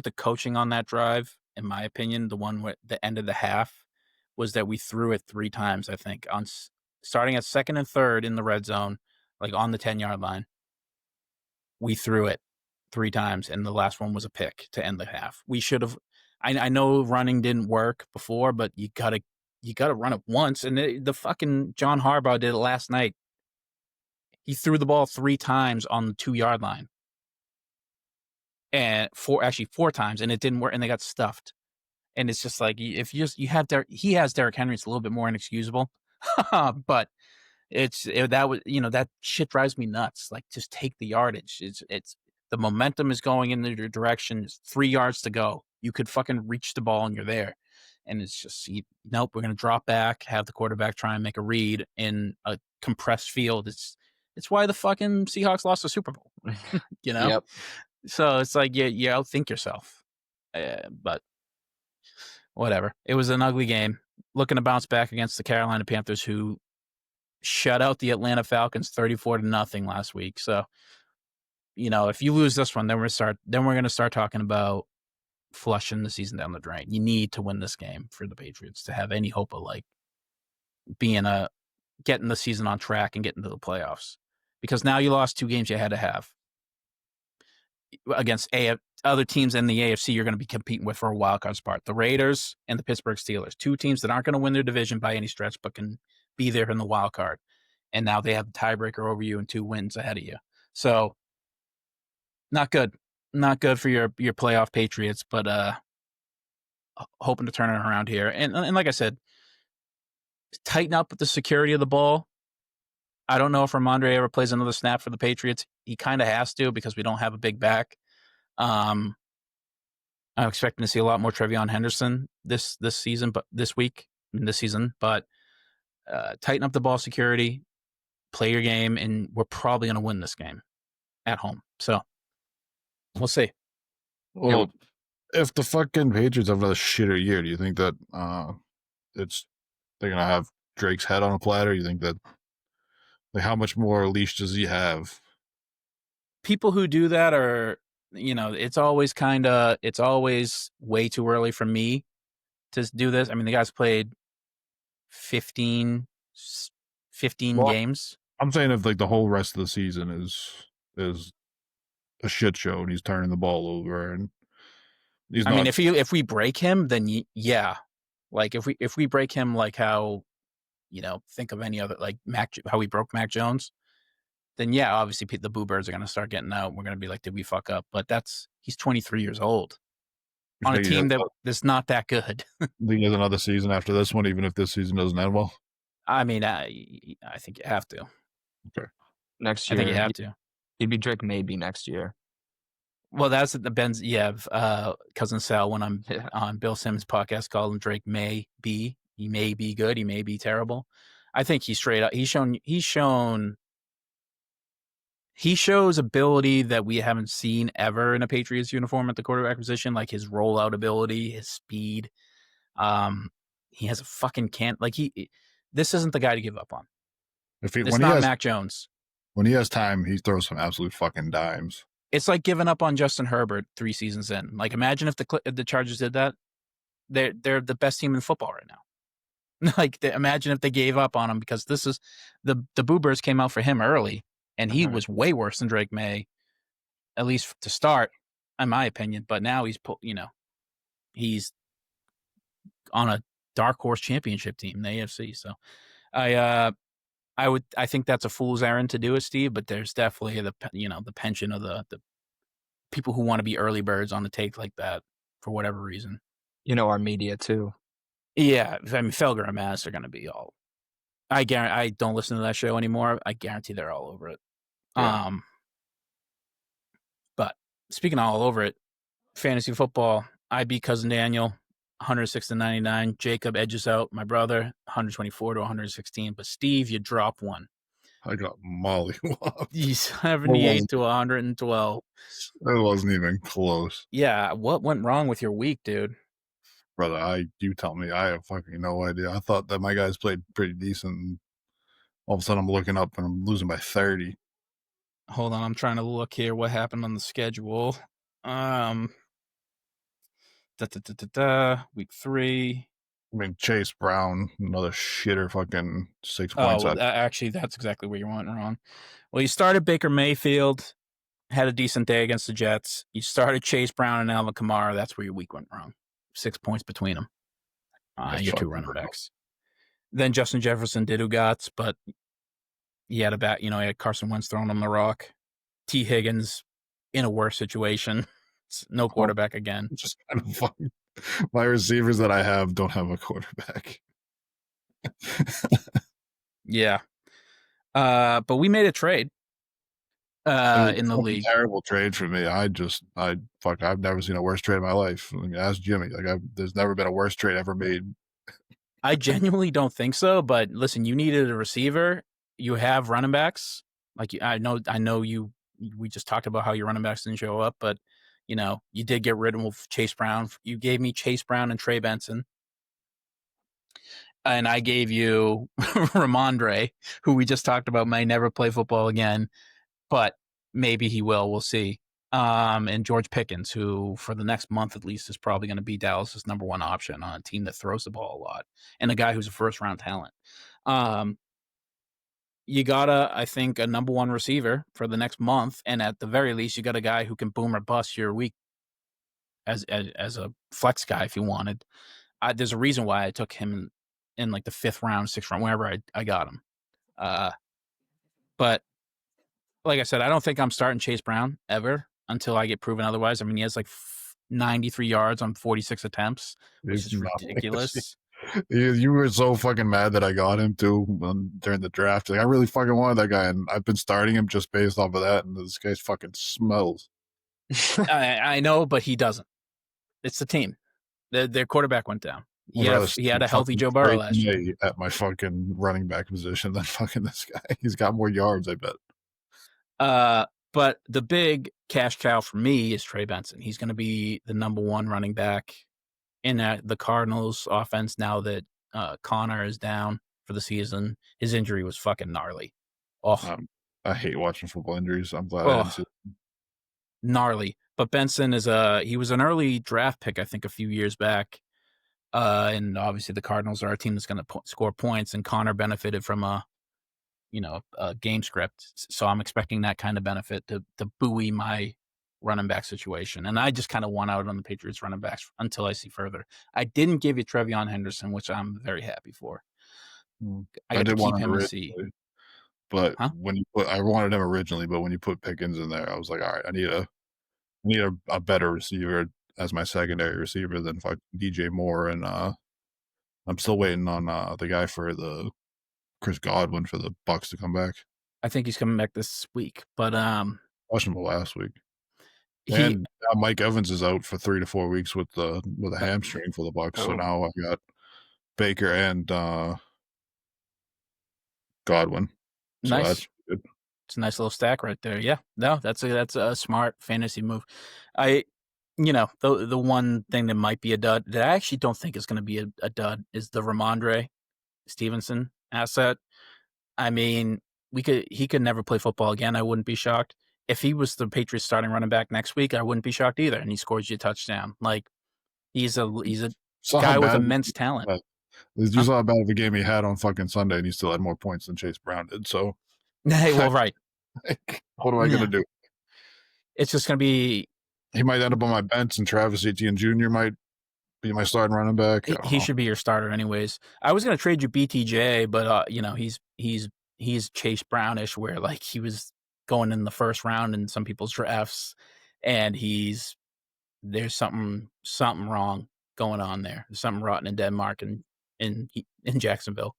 the coaching on that drive, in my opinion, the one with the end of the half, was that we threw it 3 times, I think, on starting at 2nd and 3rd in the red zone, like on the 10-yard line. We threw it 3 times, and the last one was a pick to end the half. We should have. I know running didn't work before, but you gotta run it once. And the fucking John Harbaugh did it last night. He threw the ball 3 times on the 2-yard line, and 4 times, and it didn't work, and they got stuffed. And it's just like, if you have he has Derrick Henry, it's a little bit more inexcusable, but that shit drives me nuts. Like, just take the yardage. It's the momentum is going in your direction. It's 3 yards to go. You could fucking reach the ball and you're there. And it's just, nope, we're going to drop back, have the quarterback try and make a read in a compressed field. It's why the fucking Seahawks lost the Super Bowl, Yep. So it's like, you outthink yourself. But whatever. It was an ugly game. Looking to bounce back against the Carolina Panthers, who shut out the Atlanta Falcons 34-0 last week. So, if you lose this one, then we're going to start talking about flushing the season down the drain. You need to win this game for the Patriots to have any hope of getting the season on track and getting to the playoffs. Because now you lost 2 games you had to have against other teams in the AFC you're going to be competing with for a wild card spot. The Raiders and the Pittsburgh Steelers, 2 teams that aren't going to win their division by any stretch, but can be there in the wild card. And now they have the tiebreaker over you and 2 wins ahead of you. So not good. Not good for your playoff Patriots, but hoping to turn it around here. And like I said, tighten up with the security of the ball. I don't know if Ramondre ever plays another snap for the Patriots. He kind of has to because we don't have a big back. I'm expecting to see a lot more Trevion Henderson this season, but this season. But tighten up the ball security, play your game, and we're probably going to win this game at home. So we'll see. Well, if the fucking Patriots have another shitter year, do you think that they're gonna have Drake's head on a platter? You think that, like, how much more leash does he have? People who do that are, it's always way too early for me to do this. I mean, the guy's played 15 games. I'm saying if like the whole rest of the season is a shit show and he's turning the ball over and he's not. I mean, if we break him, then yeah. Like if we break him, like how, think of any other, like how we broke Mac Jones, then yeah, obviously the Boo Birds are going to start getting out. We're going to be like, did we fuck up? But he's 23 years old on a team that's not that good. He has another season after this one, even if this season doesn't end well. I mean, I think you have to. Okay. Next year, I think you have to. He'd be Drake maybe next year. Well, that's the Ben's. Yeah, cousin Sal went on Bill Simmons' podcast, called him Drake may be. He may be good. He may be terrible. I think he's straight up. He shows ability that we haven't seen ever in a Patriots uniform at the quarterback position, like his rollout ability, his speed. He has a fucking this isn't the guy to give up on. It's not Mac Jones. When he has time, he throws some absolute fucking dimes. It's like giving up on Justin Herbert 3 seasons in. Like, imagine if the Chargers did that. They're the best team in football right now. Like, imagine if they gave up on him, because this is the Boo Birds came out for him early, and he was way worse than Drake May, at least to start, in my opinion. But now he's on a dark horse championship team in the AFC. So I think that's a fool's errand to do it, Steve, but there's definitely the penchant of the people who want to be early birds on the take like that for whatever reason. Our media too. Yeah. I mean, Felger and Mass are going to be all, I don't listen to that show anymore. I guarantee they're all over it. Yeah. But speaking of all over it, fantasy football, I beat cousin Daniel 106-99. Jacob edges out my brother 124-116. But Steve, you dropped one. I got mollywopped. 78-112. It wasn't even close. Yeah, what went wrong with your week, dude? Brother, you tell me. I have fucking no idea. I thought that my guys played pretty decent. And all of a sudden, I'm looking up and I'm losing by 30. Hold on, I'm trying to look here. What happened on the schedule? Week 3. I mean, Chase Brown, another shitter, fucking 6 points. Actually, that's exactly where you went wrong. Well, you started Baker Mayfield, had a decent day against the Jets. You started Chase Brown and Alvin Kamara. That's where your week went wrong. 6 points between them. Your 2 running backs. Then Justin Jefferson did Ugats, but he had he had Carson Wentz throwing him the rock. T. Higgins in a worse situation. No quarterback again. Just kind of fun. My receivers that I have don't have a quarterback. Yeah. But we made a trade in the league. Terrible trade for me. I've never seen a worse trade in my life. Ask Jimmy. There's never been a worse trade ever made. I genuinely don't think so. But listen, you needed a receiver. You have running backs. Like, I know you. We just talked about how your running backs didn't show up, but you did get rid of Chase Brown. You gave me Chase Brown and Trey Benson. And I gave you Ramondre, who we just talked about may never play football again, but maybe he will. We'll see. And George Pickens, who for the next month at least is probably going to be Dallas's number 1 option on a team that throws the ball a lot, and a guy who's a first-round talent. You gotta, I think, a number one receiver for the next month, and at the very least, you got a guy who can boom or bust your week as a flex guy if you wanted. There's a reason why I took him in like the 5th round, 6th round, wherever I got him. But like I said, I don't think I'm starting Chase Brown ever until I get proven otherwise. I mean, he has like 93 yards on 46 attempts, which He's is not like ridiculous. you were so fucking mad that I got him too during the draft. Like I really fucking wanted that guy, and I've been starting him just based off of that. And this guy's fucking smells. I know, but he doesn't. It's the team. Their quarterback went down. He had a healthy Joe Burrow last year. At my fucking running back position than fucking this guy. He's got more yards, I bet. But the big cash cow for me is Trey Benson. He's going to be the number one running back in the Cardinals offense now that Connor is down for the season. His injury was fucking gnarly. Oh, I hate watching football injuries. I'm glad I didn't see it. Gnarly. But Benson he was an early draft pick, I think, a few years back. And obviously the Cardinals are a team that's going to score points, and Connor benefited from a game script. So I'm expecting that kind of benefit to buoy my running back situation. And I just kind of won out on the Patriots running backs until I see further. I didn't give you Trevion Henderson, which I'm very happy for. I did keep him and see. But when I wanted him originally, but when you put Pickens in there, I was like, all right, I need a better receiver as my secondary receiver than fucking DJ Moore. And I'm still waiting on the guy for the Chris Godwin for the Bucks to come back. I think he's coming back this week, but questionable last week. And Mike Evans is out for 3 to 4 weeks with a hamstring for the Bucks. So now I've got Baker and Godwin. So nice. That's good. It's a nice little stack right there. Yeah, no, that's a smart fantasy move. The one thing that might be a dud that I actually don't think is going to be a dud is the Ramondre Stevenson asset. I mean, he could never play football again. I wouldn't be shocked. If he was the Patriots starting running back next week, I wouldn't be shocked either. And he scores you a touchdown. Like he's a guy with immense talent. You saw how bad of a game he had on fucking Sunday, and he still had more points than Chase Brown did. So, hey, well, right. What am I gonna do? It's just gonna be. He might end up on my bench, and Travis Etienne Jr. might be my starting running back. He should be your starter, anyways. I was gonna trade you BTJ, but he's Chase Brownish, where like he was going in the first round in some people's drafts, and there's something wrong going on there. There's something rotten in Denmark and in Jacksonville,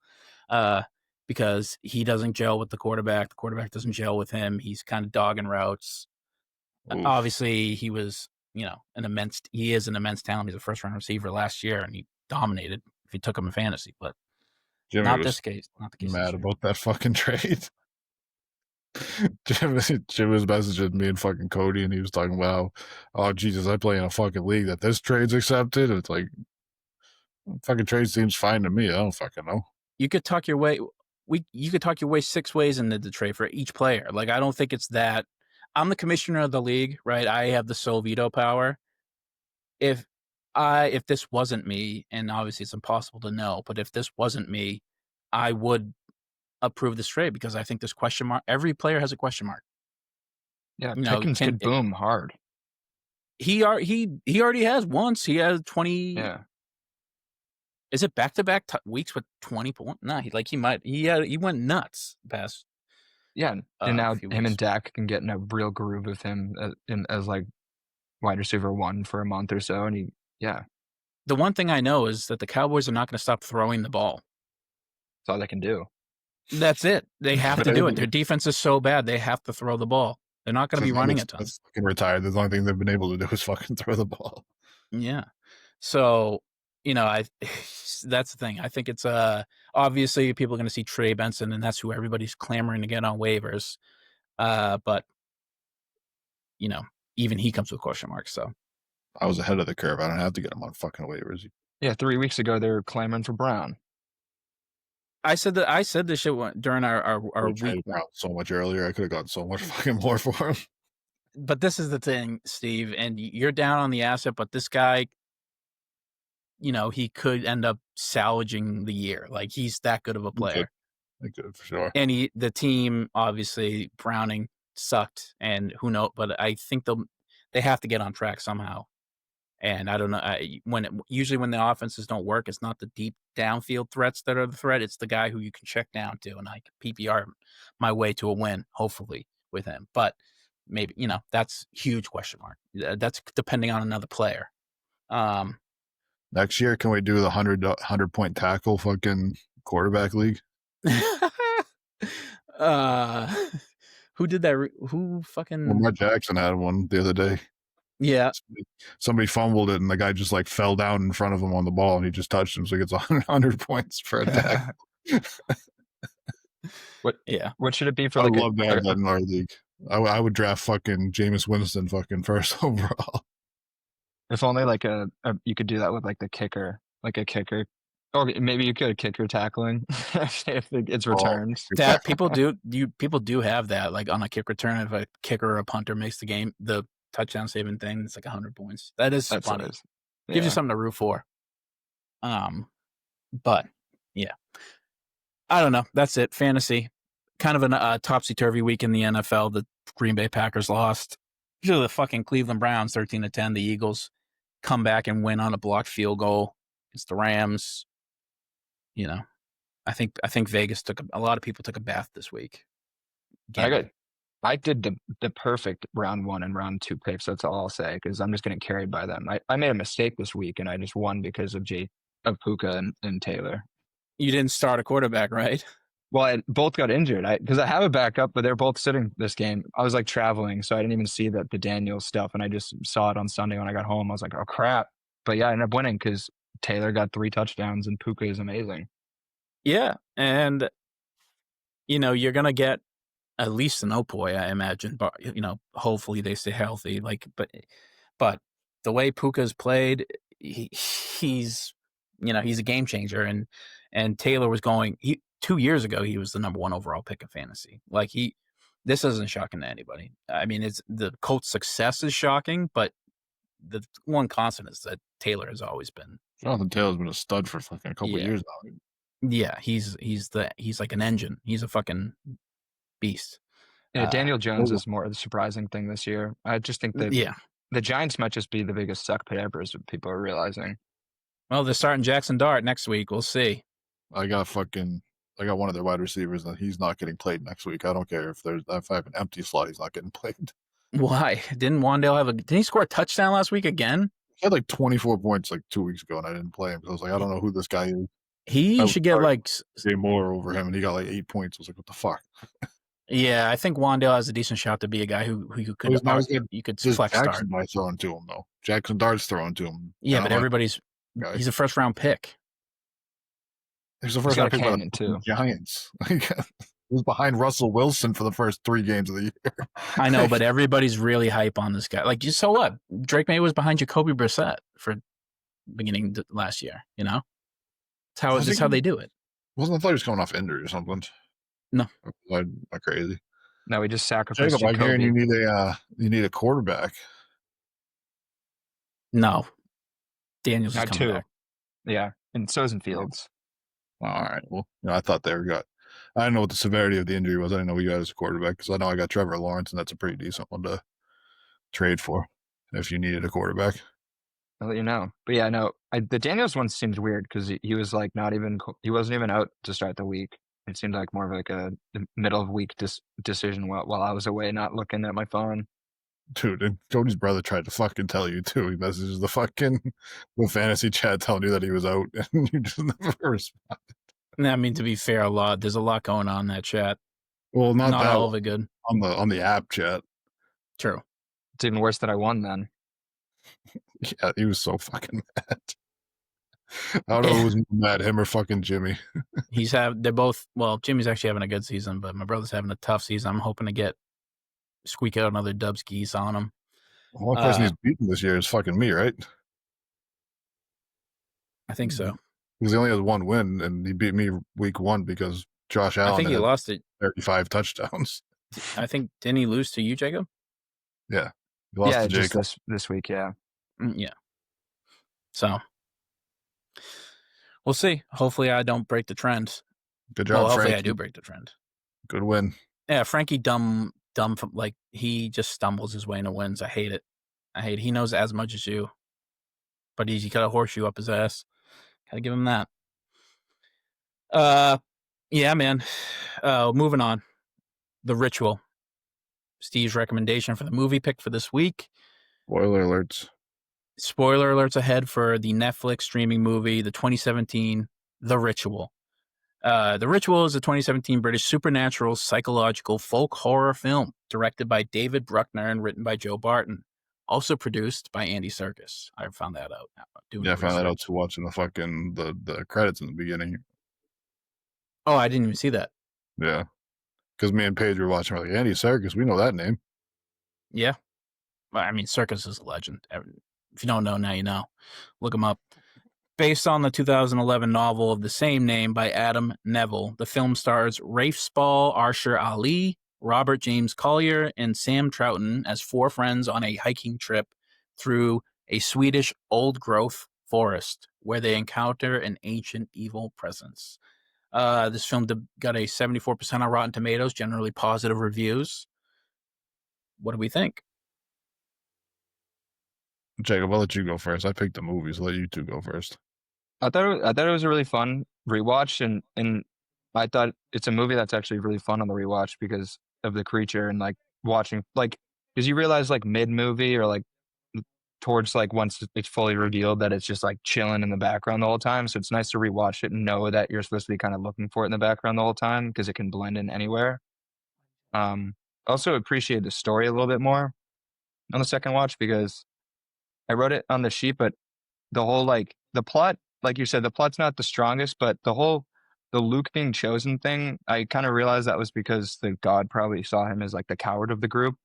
because he doesn't gel with the quarterback. The quarterback doesn't gel with him. He's kind of dogging routes. Obviously, he was he is an immense talent. He's a first round receiver last year, and he dominated if you took him in fantasy. But Jimmy not this case. Not the case. Mad about that fucking trade. Jim was messaging me and fucking Cody, and he was talking about, oh Jesus, I play in a fucking league that this trade's accepted. And it's like, fucking trade seems fine to me. I don't fucking know. You could talk your way. You could talk your way 6 ways into the trade for each player. Like I don't think it's that. I'm the commissioner of the league, right? I have the sole veto power. If this wasn't me, and obviously it's impossible to know, but if this wasn't me, I would approve this trade because I think this question mark. Every player has a question mark. Yeah, Pickens could boom hard. He already has once. He has 20. Yeah. Is it back-to-back weeks with 20 points? No, he went nuts past. Yeah, and now him and Dak can get in a real groove with him as like wide receiver 1 for a month or so, and The one thing I know is that the Cowboys are not going to stop throwing the ball. That's all they can do. That's it. They have to do it. Their defense is so bad, they have to throw the ball. They're not going to be running a ton. Fucking retired. The only thing they've been able to do is fucking throw the ball. Yeah. So, that's the thing. I think it's obviously people are going to see Trey Benson, and that's who everybody's clamoring to get on waivers. But even he comes with question marks. So I was ahead of the curve. I don't have to get him on fucking waivers. Yeah, 3 weeks ago they were clamoring for Brown. I said this shit during our week so much earlier. I could have gotten so much fucking more for him. But this is the thing, Steve, and you're down on the asset, but this guy, he could end up salvaging the year. Like, he's that good of a player. He could, for sure. And the team, obviously, Browning sucked, and who knows? But I think they have to get on track somehow. And I don't know, usually when the offenses don't work, it's not the deep downfield threats that are the threat. It's the guy who you can check down to, and I can PPR my way to a win, hopefully, with him. But maybe, that's huge question mark. That's depending on another player. Next year, can we do the 100-point tackle fucking quarterback league? Who did that? Who fucking? Lamar Jackson had one the other day. Yeah. Somebody fumbled it, and the guy just like fell down in front of him on the ball, and he just touched him, so he gets 100 points for a tackle. What should it be for? I would love to have that in our league. I would draft fucking Jameis Winston fucking first overall. If only like you could do that with like the kicker, like a kicker. Or maybe you could kicker tackling if it's returned. That people do have that, like on a kick return. If a kicker or a punter makes the touchdown saving thing, it's like 100 points. That's funny. Yeah. Gives you something to root for. But yeah, I don't know. That's it. Fantasy, kind of a topsy-turvy week in the NFL. The Green Bay Packers lost. Usually the fucking Cleveland Browns 13-10. The Eagles come back and win on a blocked field goal. It's the Rams. I think Vegas a lot of people took a bath this week. I did the perfect round 1 and round 2 picks. That's all I'll say, because I'm just getting carried by them. I made a mistake this week, and I just won because of Puka and Taylor. You didn't start a quarterback, right? Well, both got injured. Because I have a backup, but they're both sitting this game. I was like traveling, so I didn't even see the Daniels stuff, and I just saw it on Sunday when I got home. I was like, oh crap! But yeah, I ended up winning because Taylor got 3 touchdowns, and Puka is amazing. Yeah, and you're gonna get at least an Opoy, I imagine. But hopefully they stay healthy. But the way Puka's played, he's a game changer. And Taylor was going. 2 years ago, he was the number 1 overall pick in fantasy. Like this isn't shocking to anybody. I mean, it's the Colts' success is shocking, but the one constant is that Taylor has always been. Jonathan Taylor's been a stud for fucking a couple of years now. Yeah, he's like an engine. He's a fucking beast. Yeah, Daniel Jones is more the surprising thing this year. I just think that the Giants might just be the biggest suck pit ever, as people are realizing. Well, they're starting Jackson Dart next week. We'll see. I got one of their wide receivers, and he's not getting played next week. I don't care if I have an empty slot, he's not getting played. Why? Didn't Wandale didn't he score a touchdown last week again? He had like 24 points like 2 weeks ago, and I didn't play him because I was like, I don't know who this guy is. He should get like more over him, and he got like 8 points. I was like, what the fuck? Yeah, I think Wandale has a decent shot to be a guy who could you could flex Jackson start. might throwing to him though. Jackson Dart's throwing to him. Yeah, but he's a first round pick. He's the first round pick by the Giants. He was behind Russell Wilson for the first 3 games of the year. I know, but everybody's really hype on this guy. Like, so what? Drake May was behind Jacoby Brissett for beginning last year. That's how they do it. I thought he was coming off injury or something. No, I'm not crazy. No, we just sacrificed Jacob, I hear you need a quarterback. No, Daniels is coming back. Yeah, and so is in Fields. All right. Well, I thought they got. I didn't know what the severity of the injury was. I didn't know you had as a quarterback because I know I got Trevor Lawrence, and that's a pretty decent one to trade for if you needed a quarterback. I'll let you know. But yeah, no, the Daniels one seems weird because he was like he wasn't even out to start the week. It seemed like more of like a middle of week decision while I was away, not looking at my phone. Dude, and Cody's brother tried to fucking tell you too. He messages the fantasy chat telling you that he was out, and you just never responded. I mean, to be fair, there's a lot going on in that chat. Well, not that all of it good on the app chat. True. It's even worse that I won then. Yeah, he was so fucking mad. I don't know who was mad, him or fucking Jimmy. They're both. Well, Jimmy's actually having a good season, but my brother's having a tough season. I'm hoping to squeak out another Dubskis on him. The only person he's beaten this year is fucking me, right? I think so. Because he only has 1 win, and he beat me week 1 because Josh Allen. I think he lost it. 35 touchdowns. I think didn't he lose to you, Jacob? Yeah, he lost to Jacob this week. Yeah, yeah. So We'll see. Hopefully, I don't break the trend. Good Well, job, hopefully, I Frankie. do break the trend. Good win. Yeah, Frankie, dumb, like he just stumbles his way into wins. I hate it. He knows as much as you, but he got a horseshoe up his ass. Gotta give him that. Yeah, man. Moving on. The Ritual. Steve's recommendation for the movie pick for this week. Spoiler alerts. Spoiler alerts ahead for the Netflix streaming movie, the 2017 The Ritual. The Ritual is a 2017 British supernatural psychological folk horror film directed by David Bruckner and written by Joe Barton. Also produced by Andy Serkis. I found that out. I found that out too watching the fucking the credits in the beginning. Oh, I didn't even see that. Yeah. Because me and Paige were watching, we're like, Andy Serkis, we know that name. Yeah. I mean, Serkis is a legend. If you don't know, now you know. Look him up. Based on the 2011 novel of the same name by Adam Neville, the film stars Rafe Spall, Arshur Ali, Robert James Collier, and Sam Troughton as four friends on a hiking trip through a Swedish old-growth forest where they encounter an ancient evil presence. This film got a 74% on Rotten Tomatoes, generally positive reviews. What do we think? Jacob, I'll let you go first. I picked the movies. I'll let you two go first. I thought it was a really fun rewatch, and I thought it's a movie that's actually really fun on the rewatch because of the creature and like watching, like, because you realize like mid movie or like towards like once it's fully revealed that it's just like chilling in the background the whole time. So it's nice to rewatch it and know that you're supposed to be kind of looking for it in the background the whole time because it can blend in anywhere. Also appreciate the story a little bit more on the second watch because I wrote it on the sheet, but the whole like the plot, like you said, the plot's not the strongest, but the Luke being chosen thing, I kind of realized that was because the god probably saw him as like the coward of the group,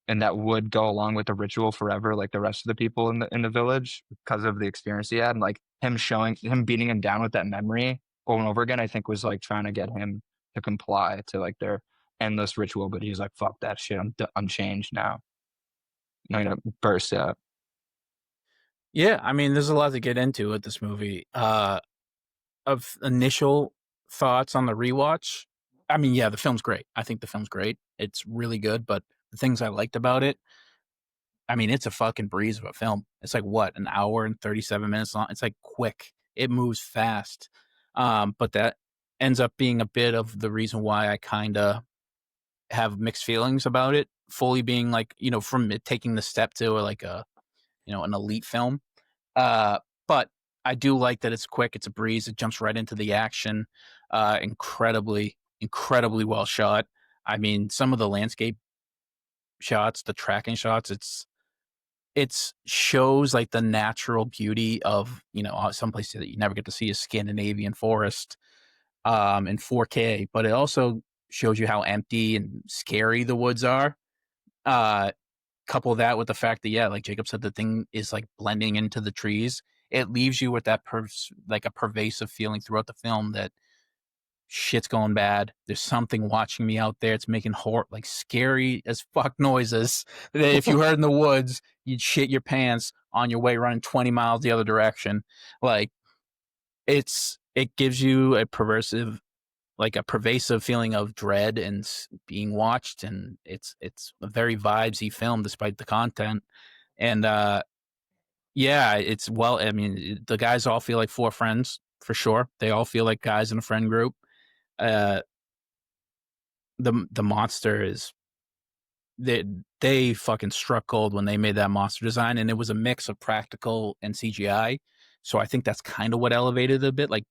and that would go along with the ritual forever, like the rest of the people in the village because of the experience he had, and like him beating him down with that memory over and over again. I think was like trying to get him to comply to like their endless ritual, but he's like, "Fuck that shit! I'm changed now." I'm gonna burst out. Yeah, I mean, there's a lot to get into with this movie. Of initial thoughts on the rewatch, I mean, yeah, the film's great. I think the film's great. It's really good, but the things I liked about it, I mean, it's a fucking breeze of a film. It's like what, an hour and 37 minutes long? It's like quick. It moves fast. But that ends up being a bit of the reason why I kind of have mixed feelings about it, fully being like, from it taking the step to like an elite film. But I do like that it's quick. It's a breeze. It jumps right into the action. Incredibly, incredibly well shot. I mean, some of the landscape shots, the tracking shots, it's shows like the natural beauty of, some places that you never get to see a Scandinavian forest in 4K, but it also shows you how empty and scary the woods are. Couple that with the fact that, yeah, like Jacob said, the thing is like blending into the trees. It leaves you with that like a pervasive feeling throughout the film that shit's going bad. There's something watching me out there. It's making like scary as fuck noises that if you heard in the woods, you'd shit your pants on your way running 20 miles the other direction. Like it gives you a pervasive feeling of dread and being watched, and it's a very vibesy film despite the content. And yeah, I mean, the guys all feel like four friends for sure. They all feel like guys in a friend group. The monster is they fucking struck gold when they made that monster design, and it was a mix of practical and CGI. So I think that's kind of what elevated it a bit. Like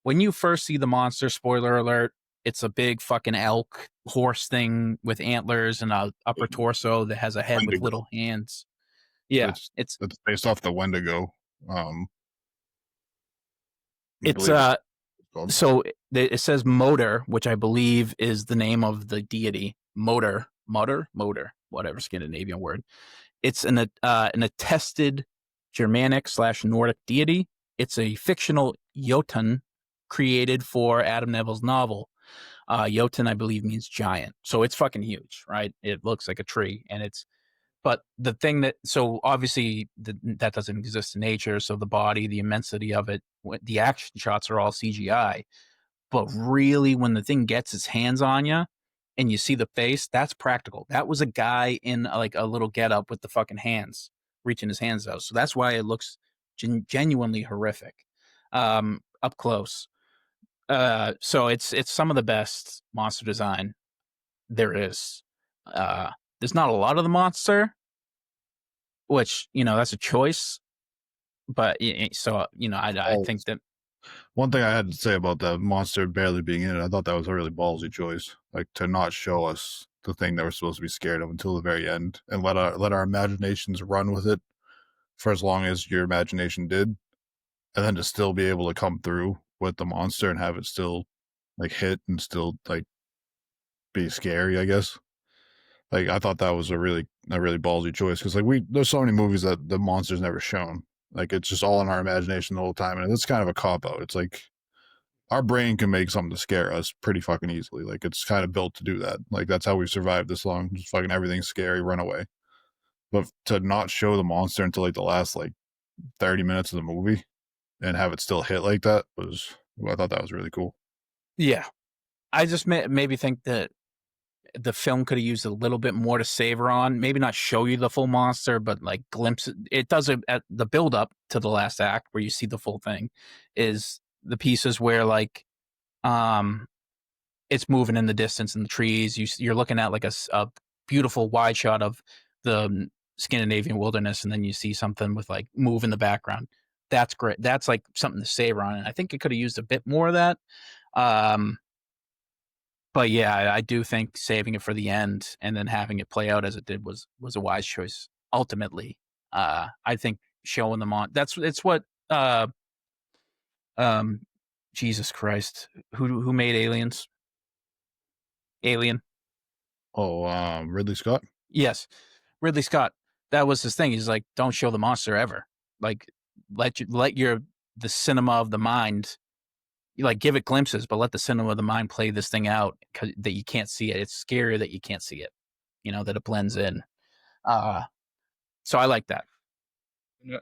when you first see the monster, spoiler alert, it's a big fucking elk horse thing with antlers and a upper torso that has a head with little hands. Yeah, it's based off the Wendigo. So it says Motor, which I believe is the name of the deity. Motor, whatever Scandinavian word. It's an attested Germanic/Nordic deity. It's a fictional Jotun created for Adam Neville's novel. Jotun, I believe, means giant. So it's fucking huge, right? It looks like a tree, and it's But the thing so obviously that doesn't exist in nature. So the body, the immensity of it, the action shots are all CGI. But really, when the thing gets its hands on you and you see the face, that's practical. That was a guy in like a little getup with the fucking hands, reaching his hands out. So that's why it looks genuinely horrific up close. So it's some of the best monster design there is. There's not a lot of the monster, which, that's a choice. But so, I think that one thing I had to say about the monster barely being in it, I thought that was a really ballsy choice. Like, to not show us the thing that we're supposed to be scared of until the very end, and let our imaginations run with it for as long as your imagination did, and then to still be able to come through with the monster and have it still like hit and still like be scary, I guess. Like, I thought that was a really ballsy choice, because like there's so many movies that the monster's never shown. Like, it's just all in our imagination the whole time, and it's kind of a cop out. It's like our brain can make something to scare us pretty fucking easily. Like, it's kind of built to do that. Like, that's how we've survived this long. Just fucking everything's scary, run away. But to not show the monster until like the last like 30 minutes of the movie and have it still hit like that I thought that was really cool. Yeah. I just maybe think that the film could have used a little bit more to savor on. Maybe not show you the full monster, but like glimpse it does it at the build up to the last act where you see the full thing, is the pieces where like it's moving in the distance in the trees. You're looking at like a beautiful wide shot of the Scandinavian wilderness, and then you see something with like move in the background. That's great. That's like something to savor on. And I think it could have used a bit more of that. But yeah, I do think saving it for the end and then having it play out as it did was a wise choice. Ultimately, I think showing them on it's what Jesus Christ, who made Aliens? Alien. Oh, Ridley Scott. Yes, Ridley Scott. That was his thing. He's like, don't show the monster ever. Like, let the cinema of the mind. You like give it glimpses, but let the cinema of the mind play this thing out, that you can't see it. It's scarier that you can't see it. That it blends in. So I like that.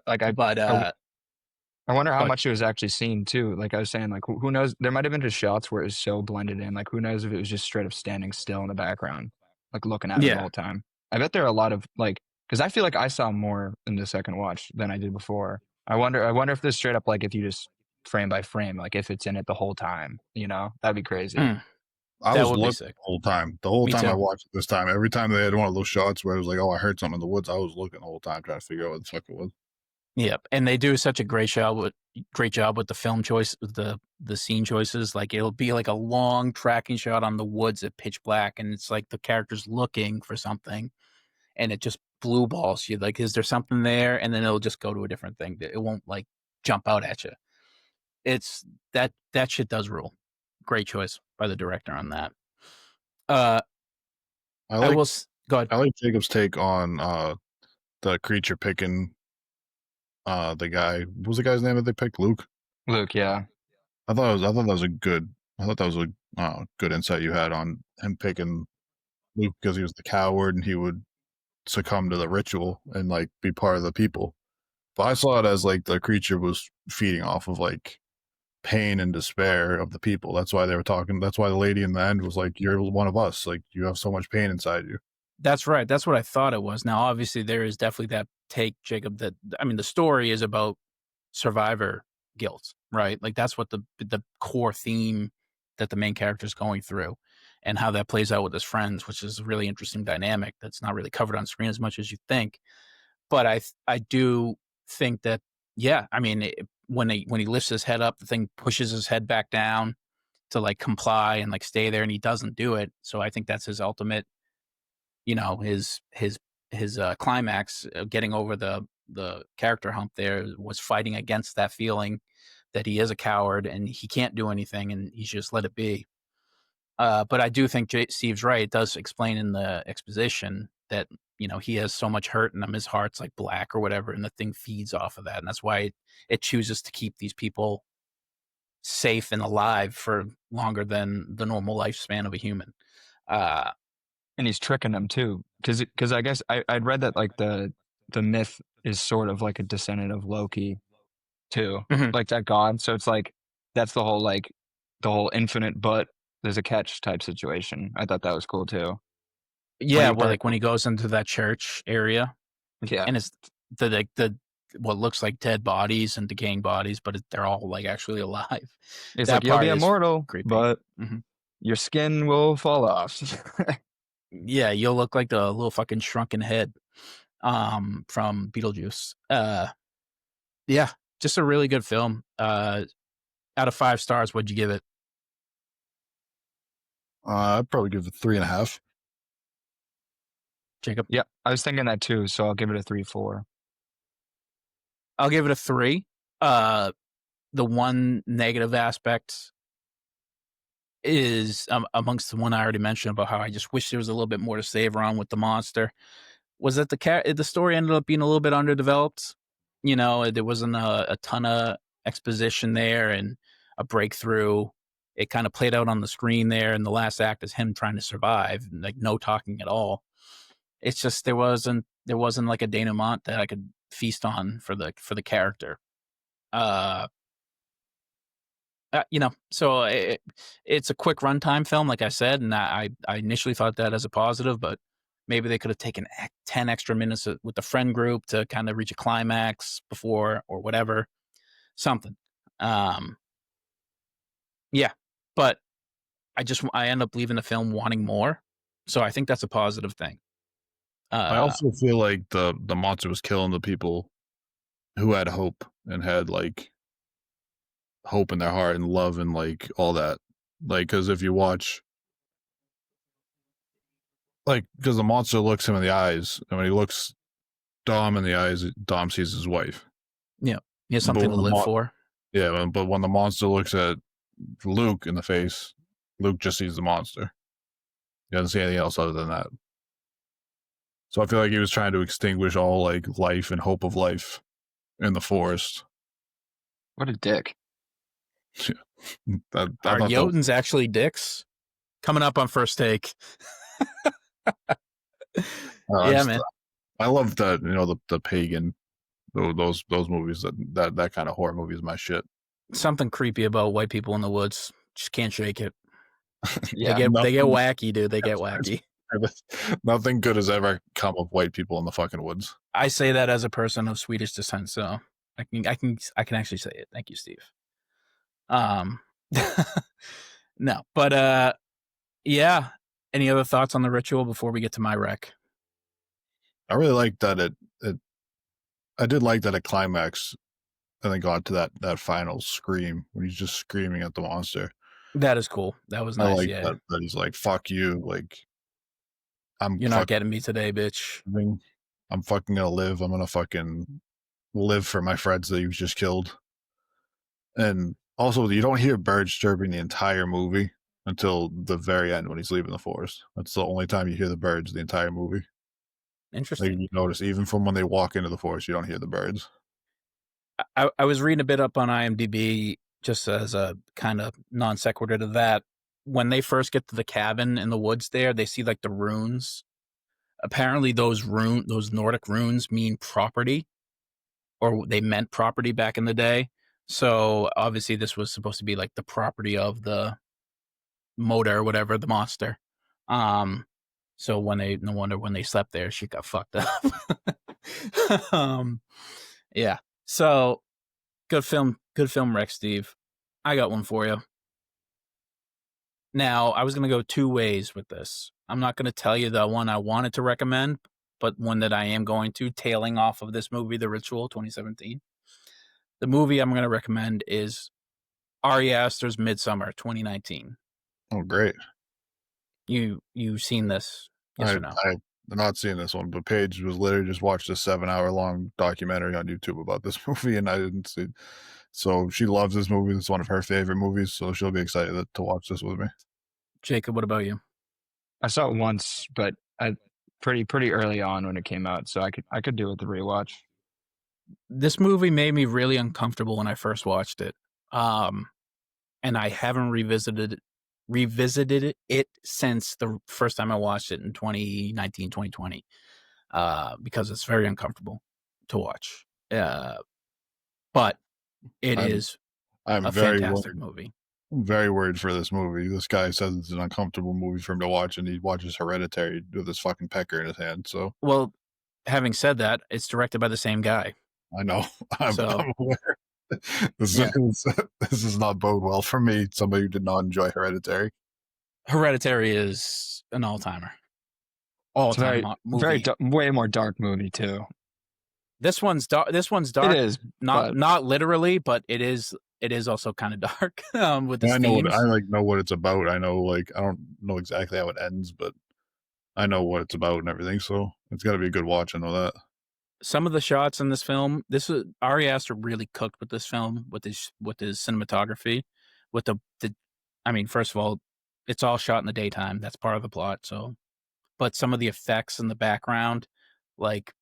Like I wonder how much it was actually seen too. Like I was saying, like who knows? There might have been just shots where it was so blended in. Like who knows if it was just straight up standing still in the background, like looking at it the whole time. I bet there are a lot of like, because I feel like I saw more in the second watch than I did before. I wonder if this straight up, like if you just frame by frame, like if it's in it the whole time, that'd be crazy. I was looking the whole time. The whole time I watched it this time, every time they had one of those shots where it was like, oh, I heard something in the woods, I was looking the whole time trying to figure out what the fuck it was. Yep, and they do such a great job with the film choice, the scene choices. Like it'll be like a long tracking shot on the woods at pitch black, and it's like the character's looking for something, and it just blue balls you. Like, is there something there? And then it'll just go to a different thing. It won't like jump out at you. It's that shit does rule. Great choice by the director on that. I like Jacob's take on the creature picking the guy. What was the guy's name that they picked? Luke, yeah. I thought that was a good insight you had on him picking Luke, because he was the coward and he would succumb to the ritual and like be part of the people. But I saw it as like the creature was feeding off of like pain and despair of the people. That's why they were talking. That's why the lady in the end was like, you're one of us. Like, you have so much pain inside you. That's right. That's what I thought it was. Now, obviously, there is definitely that take, Jacob, that, I mean, the story is about survivor guilt, right? Like, that's what the core theme that the main character is going through, and how that plays out with his friends, which is a really interesting dynamic that's not really covered on screen as much as you think. But I do think that, yeah, I mean, when he lifts his head up, the thing pushes his head back down to like comply and like stay there, and he doesn't do it. So I think that's his ultimate, his climax of getting over the character hump there, was fighting against that feeling that he is a coward and he can't do anything and he should just let it be. But I do think Steve's right. It does explain in the exposition that, he has so much hurt in him. His heart's like black or whatever, and the thing feeds off of that. And that's why it chooses to keep these people safe and alive for longer than the normal lifespan of a human. And he's tricking them too, because I guess I'd read that like the myth is sort of like a descendant of Loki too, Mhm. like that god. So it's like that's the whole infinite, but there's a catch type situation. I thought that was cool too. Yeah, well, like when he goes into that church area, Yeah, and it's the what looks like dead bodies and decaying bodies, but they're all like actually alive. it's That like you'll be part is immortal, creepy. but Mhm. your skin will fall off. Yeah, you'll look like the little fucking shrunken head from Beetlejuice. Yeah, just a really good film. Out of 5 stars, what'd you give it? I'd probably give it 3.5. Jacob? Yeah, I was thinking that too, so I'll give it a 3-4. I'll give it a 3. The one negative aspect is amongst the one I already mentioned about how I just wish there was a little bit more to savor on with the monster. Was that the story ended up being a little bit underdeveloped? You know, there wasn't a ton of exposition there and a breakthrough. It kind of played out on the screen there, and the last act is him trying to survive, like no talking at all. It's just there wasn't like a denouement that I could feast on for the character. You know, so it's a quick runtime film, like I said, and I initially thought that as a positive, but maybe they could have taken 10 extra minutes with the friend group to kind of reach a climax before or whatever, something. Yeah, but I end up leaving the film wanting more, so I think that's a positive thing. I also feel like the monster was killing the people who had hope and had like hope in their heart and love and like all that. Like, because if you watch, like, because the monster looks him in the eyes, and when he looks Dom in the eyes, Dom sees his wife. Yeah, he has something to live for. Yeah, but when the monster looks at Luke in the face, Luke just sees the monster. He doesn't see anything else other than that. So I feel like he was trying to extinguish all like life and hope of life in the forest. What a dick. Are Jotuns actually dicks? Coming up on First Take. Yeah, man. I love that, you know, the pagan, those movies, that kind of horror movie is my shit. Something creepy about white people in the woods. Just can't shake it. Yeah, they get wacky, dude. They get wacky. Nothing good has ever come of white people in the fucking woods. I say that as a person of Swedish descent, so I can actually say it. Thank you, Steve. No, but yeah. Any other thoughts on the ritual before we get to my rec? I really like that I did like that it climax and then got to that final scream when he's just screaming at the monster. That is cool. That was nice. I like yeah, that he's like, "Fuck you!" Like, you're not getting me today, bitch. I'm fucking gonna live. I'm gonna fucking live for my friends that you've just killed. And also, you don't hear birds chirping the entire movie until the very end when he's leaving the forest. That's the only time you hear the birds the entire movie. Interesting. Like, you notice, even from when they walk into the forest, you don't hear the birds. I was reading a bit up on IMDb just as a kind of non sequitur to that. When they first get to the cabin in the woods there, they see like the runes. Apparently those Nordic runes mean property, or they meant property back in the day. So obviously this was supposed to be like the property of the motor or whatever, the monster. So no wonder when they slept there, she got fucked up. Yeah. So good film, Rex Steve. I got one for you. Now, I was going to go 2 ways with this. I'm not going to tell you the one I wanted to recommend, but one that I am going to, tailing off of this movie, The Ritual, 2017. The movie I'm going to recommend is Ari Aster's Midsommar, 2019. Oh, great. You've seen this, yes or no? I'm not seeing this one, but Paige was literally just watched a 7-hour-long documentary on YouTube about this movie, and I didn't see. So she loves this movie. It's one of her favorite movies, so she'll be excited to watch this with me. Jacob, what about you? I saw it once, but pretty early on when it came out, so I could do it the rewatch. This movie made me really uncomfortable when I first watched it, and I haven't revisited revisited it since the first time I watched it in 2019, 2020, because it's very uncomfortable to watch. But it is I'm a very fantastic worried. movie. I'm very worried for this movie. This guy says it's an uncomfortable movie for him to watch, and he watches Hereditary with his fucking pecker in his hand. So Well, having said that, it's directed by the same guy. I know. I'm So aware. This yeah, does not bode well for me. Somebody who did not enjoy Hereditary. Hereditary is an all-timer, all-time movie. Way more dark movie too. This one's dark. This one's dark. It is not literally, but it is also kind of dark with the themes. I know what it's about. I know I don't know exactly how it ends, but I know what it's about and everything. So it's got to be a good watch. I know that. Some of the shots in this film, Ari Aster really cooked with this film with his cinematography, with the. I mean, first of all, it's all shot in the daytime. That's part of the plot. So, but some of the effects in the background, like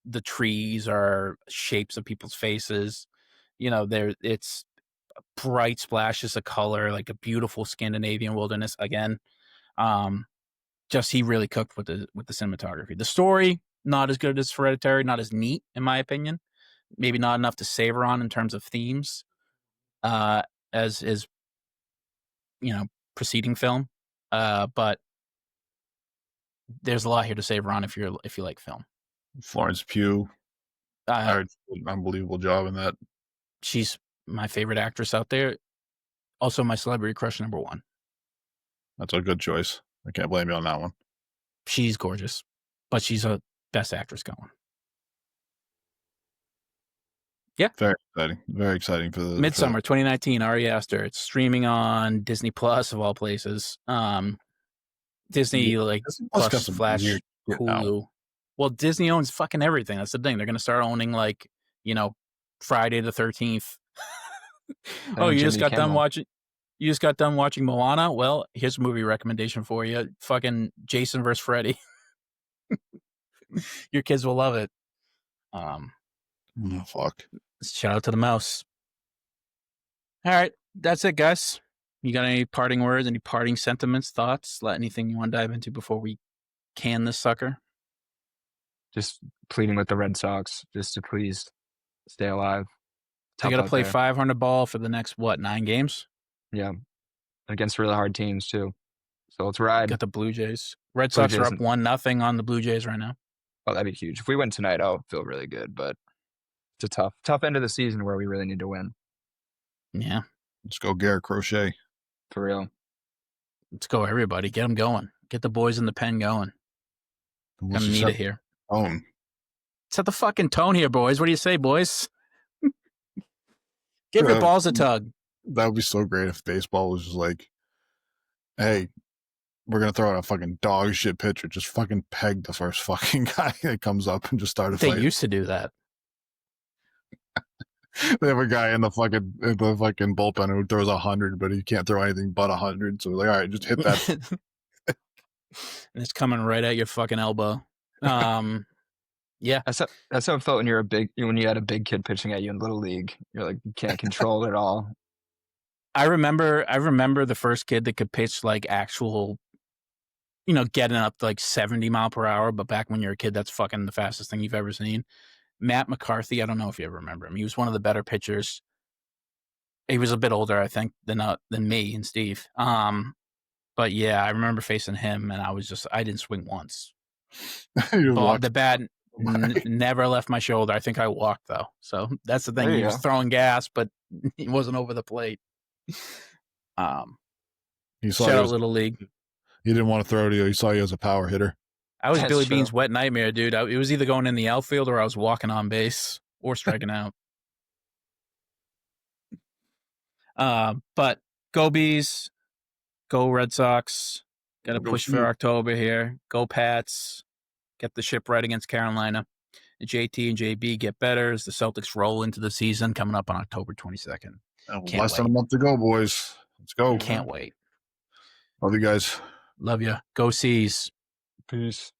the trees are shapes of people's faces. It's bright splashes of color, like a beautiful Scandinavian wilderness again. Just he really cooked with the cinematography. The story not as good as Hereditary, not as neat in my opinion. Maybe not enough to savor on in terms of themes, as is preceding film. But there's a lot here to savor on if you like film. Florence Pugh, did an unbelievable job in that. She's my favorite actress out there. Also, my celebrity crush number one. That's a good choice. I can't blame you on that one. She's gorgeous, but she's a best actress going. Yeah. Very exciting. Very exciting for the Midsommar 2019, Ari Aster. It's streaming on Disney Plus of all places. Disney Plus Flash Hulu. Well, Disney owns fucking everything. That's the thing. They're gonna start owning Friday the 13th. Oh, you just got done watching. You just got done watching Moana? Well, here's a movie recommendation for you. Fucking Jason vs. Freddy. Your kids will love it. Oh, fuck. Shout out to the mouse. All right. That's it, guys. You got any parting words, any parting sentiments, thoughts? Anything you want to dive into before we can this sucker? Just pleading with the Red Sox just to please stay alive. They got to play 500 ball for the next, 9 games? Yeah. Against really hard teams, too. So let's ride. Got the Blue Jays. Red Sox are up 1-0 on the Blue Jays right now. Oh, that'd be huge. If we win tonight, I'll feel really good. But it's a tough end of the season where we really need to win. Yeah. Let's go Garrett Crochet. For real. Let's go, everybody. Get them going. Get the boys in the pen going. Gonna need it here. Set the fucking tone here, boys. What do you say, boys? Give your balls a tug. That would be so great if baseball was just like, hey, we're going to throw out a fucking dog shit pitcher. Just fucking peg the first fucking guy that comes up and just start a fight. They used to do that. They have a guy in the fucking bullpen who throws 100, but he can't throw anything but 100. So we're like, all right, just hit that. And it's coming right at your fucking elbow. Yeah. That's how it felt when you had a big kid pitching at you in Little League. You're like, you can't control it at all. I remember the first kid that could pitch actual, getting up to 70 mile per hour. But back when you're a kid, that's fucking the fastest thing you've ever seen. Matt McCarthy, I don't know if you ever remember him. He was one of the better pitchers. He was a bit older, I think, than me and Steve. But yeah, I remember facing him, and I didn't swing once. The bat never left my shoulder. I think I walked though, so that's the thing. He was throwing gas, but he wasn't over the plate. Shout out Little League. He didn't want to throw to you. He saw you as a power hitter. I was Billy Bean's wet nightmare, dude. It was either going in the outfield or I was walking on base or striking out. But go Bees, go Red Sox. Got to push for October here. Go Pats. Get the ship right against Carolina. The JT and JB get better as the Celtics roll into the season coming up on October 22nd. Less than a month to go, boys. Let's go. Can't wait. Love you guys. Love you. Go Seas. Peace.